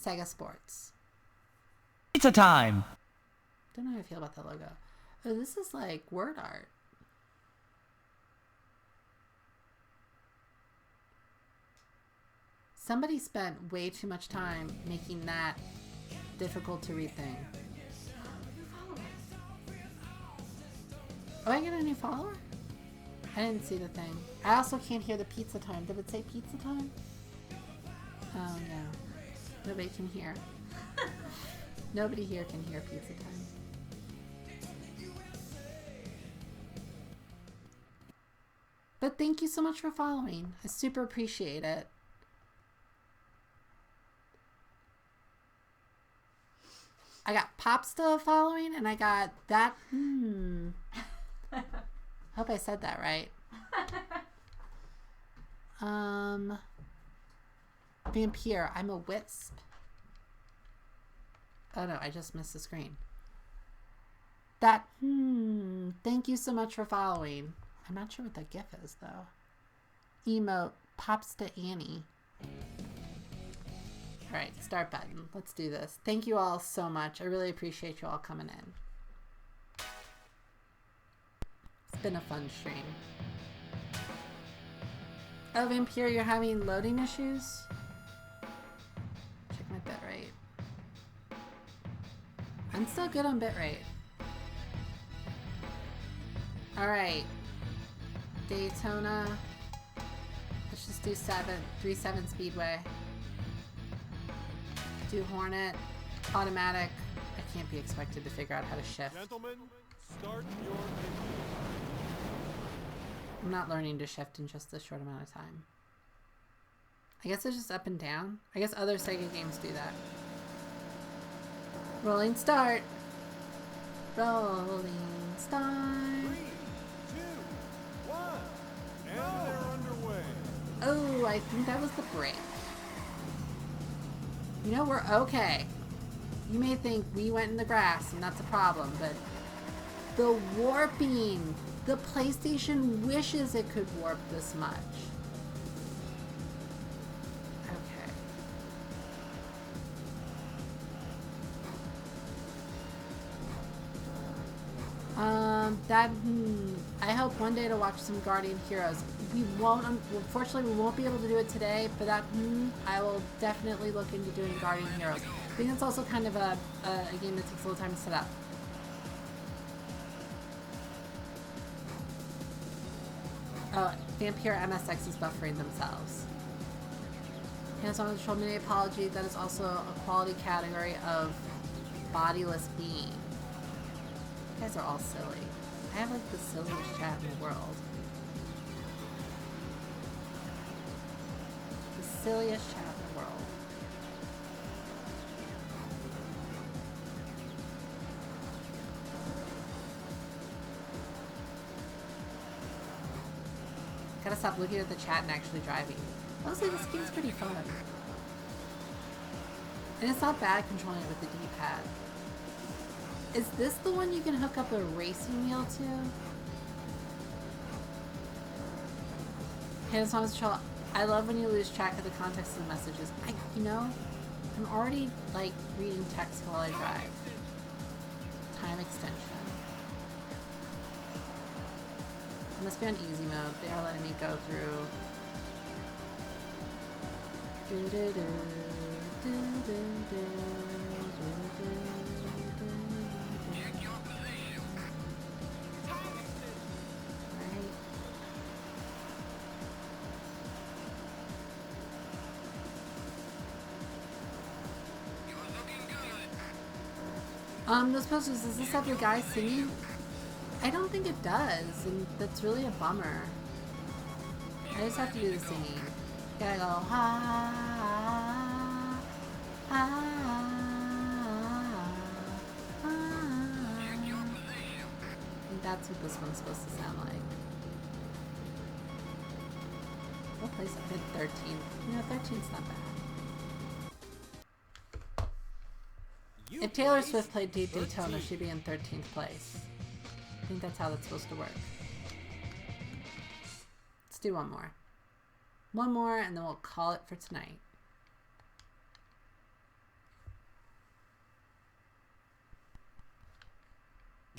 Sega Sports. Pizza time! Don't know how I feel about that logo. Oh, this is like word art. Somebody spent way too much time making that difficult to read thing. Oh, I get a new follower? I didn't see the thing. I also can't hear the pizza time. Did it say pizza time? Oh no. Nobody can hear. Nobody here can hear pizza time. But thank you so much for following. I super appreciate it. I got Popsta following, and I got that. Hope I said that right. Vampire, I'm a wisp. Oh no, I just missed the screen. That, thank you so much for following. I'm not sure what that gif is though. Emote, Popsta Annie. Alright, start button. Let's do this. Thank you all so much. I really appreciate you all coming in. It's been a fun stream. Oh, Vampire, you're having loading issues? Check my bitrate. I'm still good on bitrate. Alright. Daytona. Let's just do 3-7 Speedway. Do Hornet. Automatic. I can't be expected to figure out how to shift. Gentlemen, start your engine. I'm not learning to shift in just this short amount of time. I guess it's just up and down. I guess other Sega games do that. Rolling start. Rolling start. 3, 2, 1, and they're underway. Oh, I think that was the brake. You know, we're okay. You may think we went in the grass and that's a problem, but the warping. The PlayStation wishes it could warp this much. Okay. I hope one day to watch some Guardian Heroes. We won't, unfortunately, we won't be able to do it today, but I will definitely look into doing Guardian Heroes. I think it's also kind of a game that takes a little time to set up. Oh, Vampire MSX is buffering themselves. Hands-on control mini apology. That is also a quality category of bodiless being. You guys are all silly. I have like the silliest chat in the world. The silliest chat in the world. Gotta stop looking at the chat and actually driving. Honestly, this game's pretty fun. And it's not bad controlling it with the D-pad. Is this the one you can hook up a racing wheel to? Hands-on control. I love when you lose track of the context of the messages. I'm already like reading text while I drive. Time extension. I must be on easy mode. They are letting me go through. Those posters, does this have the guy singing? I don't think it does, and that's really a bummer. I just have to do the singing. Gotta go, ha, ha, ha. And that's what this one's supposed to sound like. What place I did 13? 13's not bad. If Taylor Swift played Daytona, she'd be in 13th place. I think that's how that's supposed to work. Let's do one more. One more, and then we'll call it for tonight.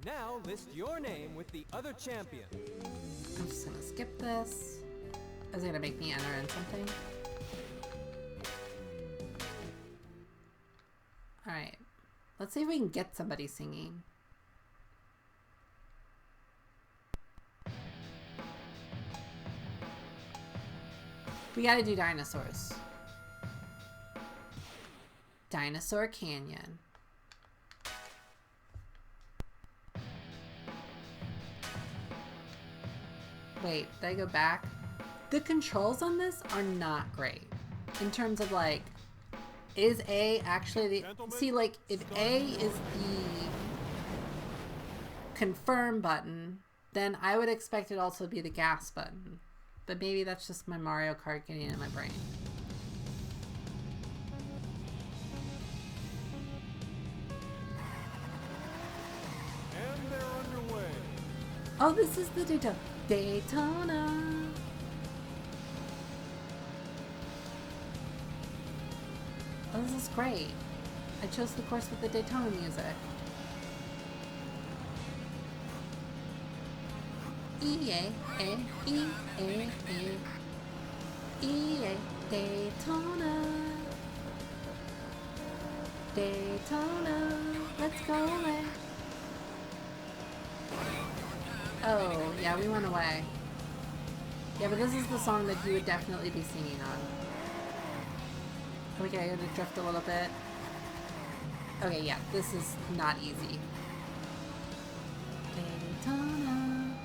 Now list your name with the other champion. I'm just gonna skip this. Is it gonna make me enter in something? Alright. Let's see if we can get somebody singing. We gotta do dinosaurs. Dinosaur Canyon. Wait, did I go back? The controls on this are not great. In terms of like, is A actually the... See, like, if A is the confirm button, then I would expect it also to be the gas button. But maybe that's just my Mario Kart getting in my brain. And they're underway. Oh, this is the Daytona. Oh, this is great. I chose the course with the Daytona music. Daytona. Daytona. Let's go away. Oh, yeah, we went away. Yeah, but this is the song that he would definitely be singing on. Okay, I'm gonna drift a little bit. Okay, yeah, this is not easy. Daytona.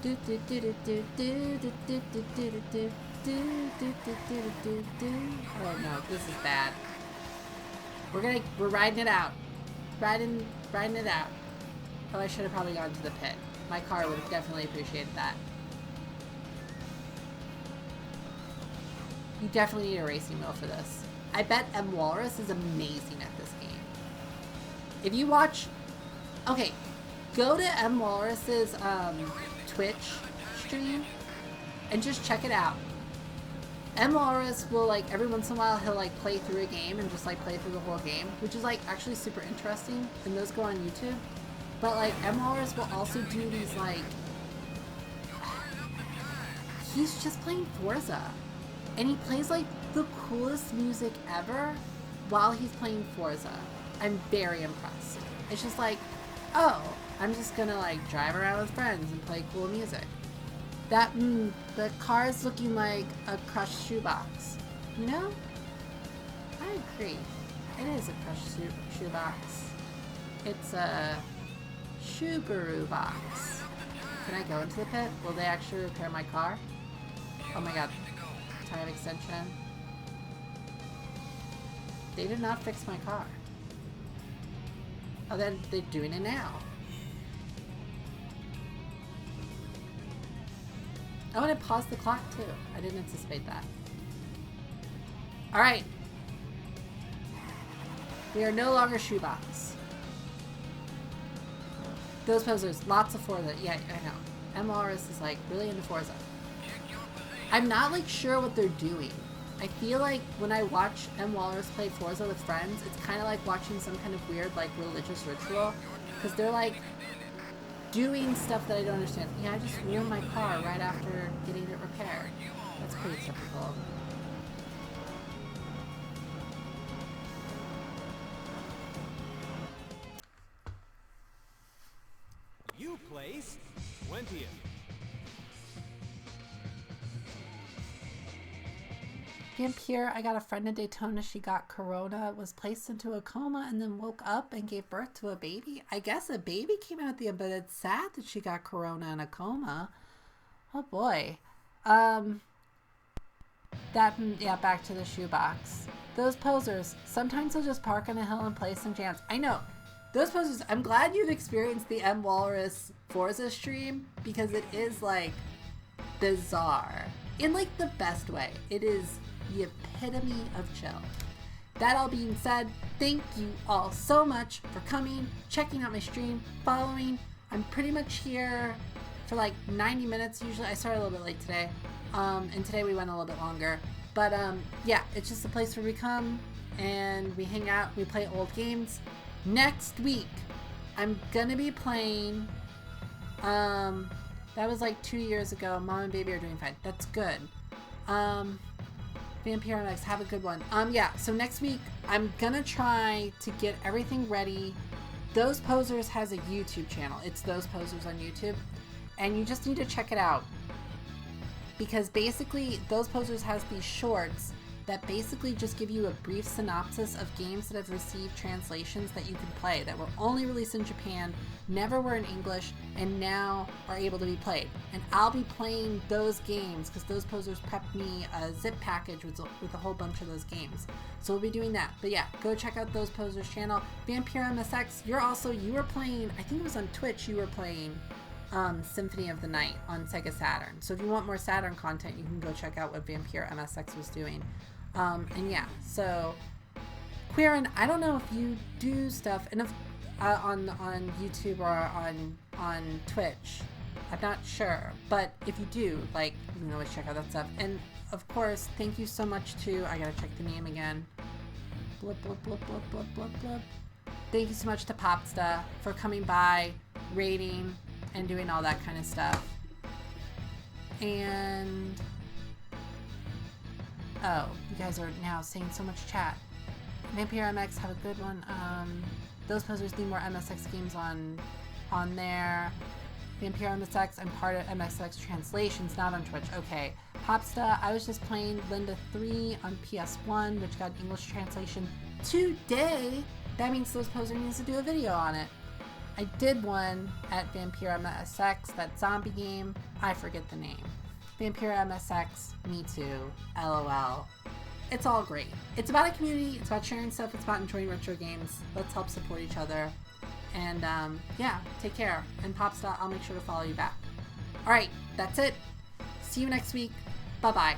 Do do do do do do do do do do do do do do do do. Oh no, this is bad. We're riding it out. Riding it out. Oh, I should have probably gone to the pit. My car would have definitely appreciated that. You definitely need a racing wheel for this. I bet M. Walrus is amazing at this game. If you watch... Okay, go to M. Walrus's Twitch stream and just check it out. M. Walrus will, like, every once in a while, he'll, like, play through a game and just, like, play through the whole game, which is, like, actually super interesting, and those go on YouTube. But, like, M. Walrus will also do these, like... He's just playing Forza. And he plays, like, the coolest music ever while he's playing Forza. I'm very impressed. It's just like, oh, I'm just gonna, like, drive around with friends and play cool music. That, the car's looking like a crushed shoebox. You know? I agree. It is a crushed shoebox. It's a Subaru box. Can I go into the pit? Will they actually repair my car? Oh my god. Tire extension. They did not fix my car. Oh, then they're doing it now. I want to pause the clock too. I didn't anticipate that. Alright. We are no longer shoebox. Those posers, lots of Forza. Yeah, I know. MRS is like really into Forza. I'm not like sure what they're doing. I feel like when I watch M. Walrus play Forza with friends, it's kind of like watching some kind of weird like religious ritual. Because they're like doing stuff that I don't understand. Yeah, I just ruined my car right after getting it repaired. That's pretty typical. You placed 20th. Vampire, I got a friend in Daytona. She got corona, was placed into a coma, and then woke up and gave birth to a baby. I guess a baby came out at the end, but it's sad that she got corona in a coma. Oh boy. Yeah, back to the shoebox. Those posers, sometimes they'll just park on a hill and play some jams. I know. Those posers, I'm glad you've experienced the M. Walrus Forza stream, because it is, like, bizarre. In, like, the best way. It is the epitome of chill. That all being said, thank you all so much for coming, checking out my stream, following. I'm pretty much here for like 90 minutes usually. I started a little bit late today, and today we went a little bit longer. But yeah, it's just a place where we come and we hang out, we play old games. next week, I'm gonna be playing, that was like 2 years ago. Mom and baby are doing fine. That's good. Vampire MX, have a good one. Yeah, so next week, I'm gonna try to get everything ready. Those Posers has a YouTube channel. It's Those Posers on YouTube. And you just need to check it out. Because basically, Those Posers has these shorts that basically just give you a brief synopsis of games that have received translations that you can play, that were only released in Japan, never were in English, and now are able to be played. And I'll be playing those games because Those Posers prepped me a zip package with a whole bunch of those games. So we'll be doing that. But yeah, go check out Those Posers channel. Vampire MSX, you were playing, I think it was on Twitch, you were playing Symphony of the Night on SEGA Saturn. So if you want more Saturn content, you can go check out what Vampire MSX was doing. And yeah, so Quirin, I don't know if you do stuff and if, on YouTube or on Twitch. I'm not sure, but if you do, like, you can always check out that stuff. And of course, thank you so much to, I gotta check the name again. Blip, blip, blip, blip, blip, blip, blip. Thank you so much to Popsta for coming by, rating, and doing all that kind of stuff. And oh, you guys are now saying so much chat. Vampire MX, have a good one. Those Posers need more MSX games on there. Vampire MSX, I'm part of MSX Translations, not on Twitch. Okay. Popsta, I was just playing Linda 3 on PS1, which got English translation today. That means Those Poser needs to do a video on it. I did one at Vampire MSX, that zombie game. I forget the name. Vampire MSX, me too. LOL. It's all great. It's about a community. It's about sharing stuff. It's about enjoying retro games. Let's help support each other. And yeah, take care. And Popsta, I'll make sure to follow you back. All right, that's it. See you next week. Bye-bye.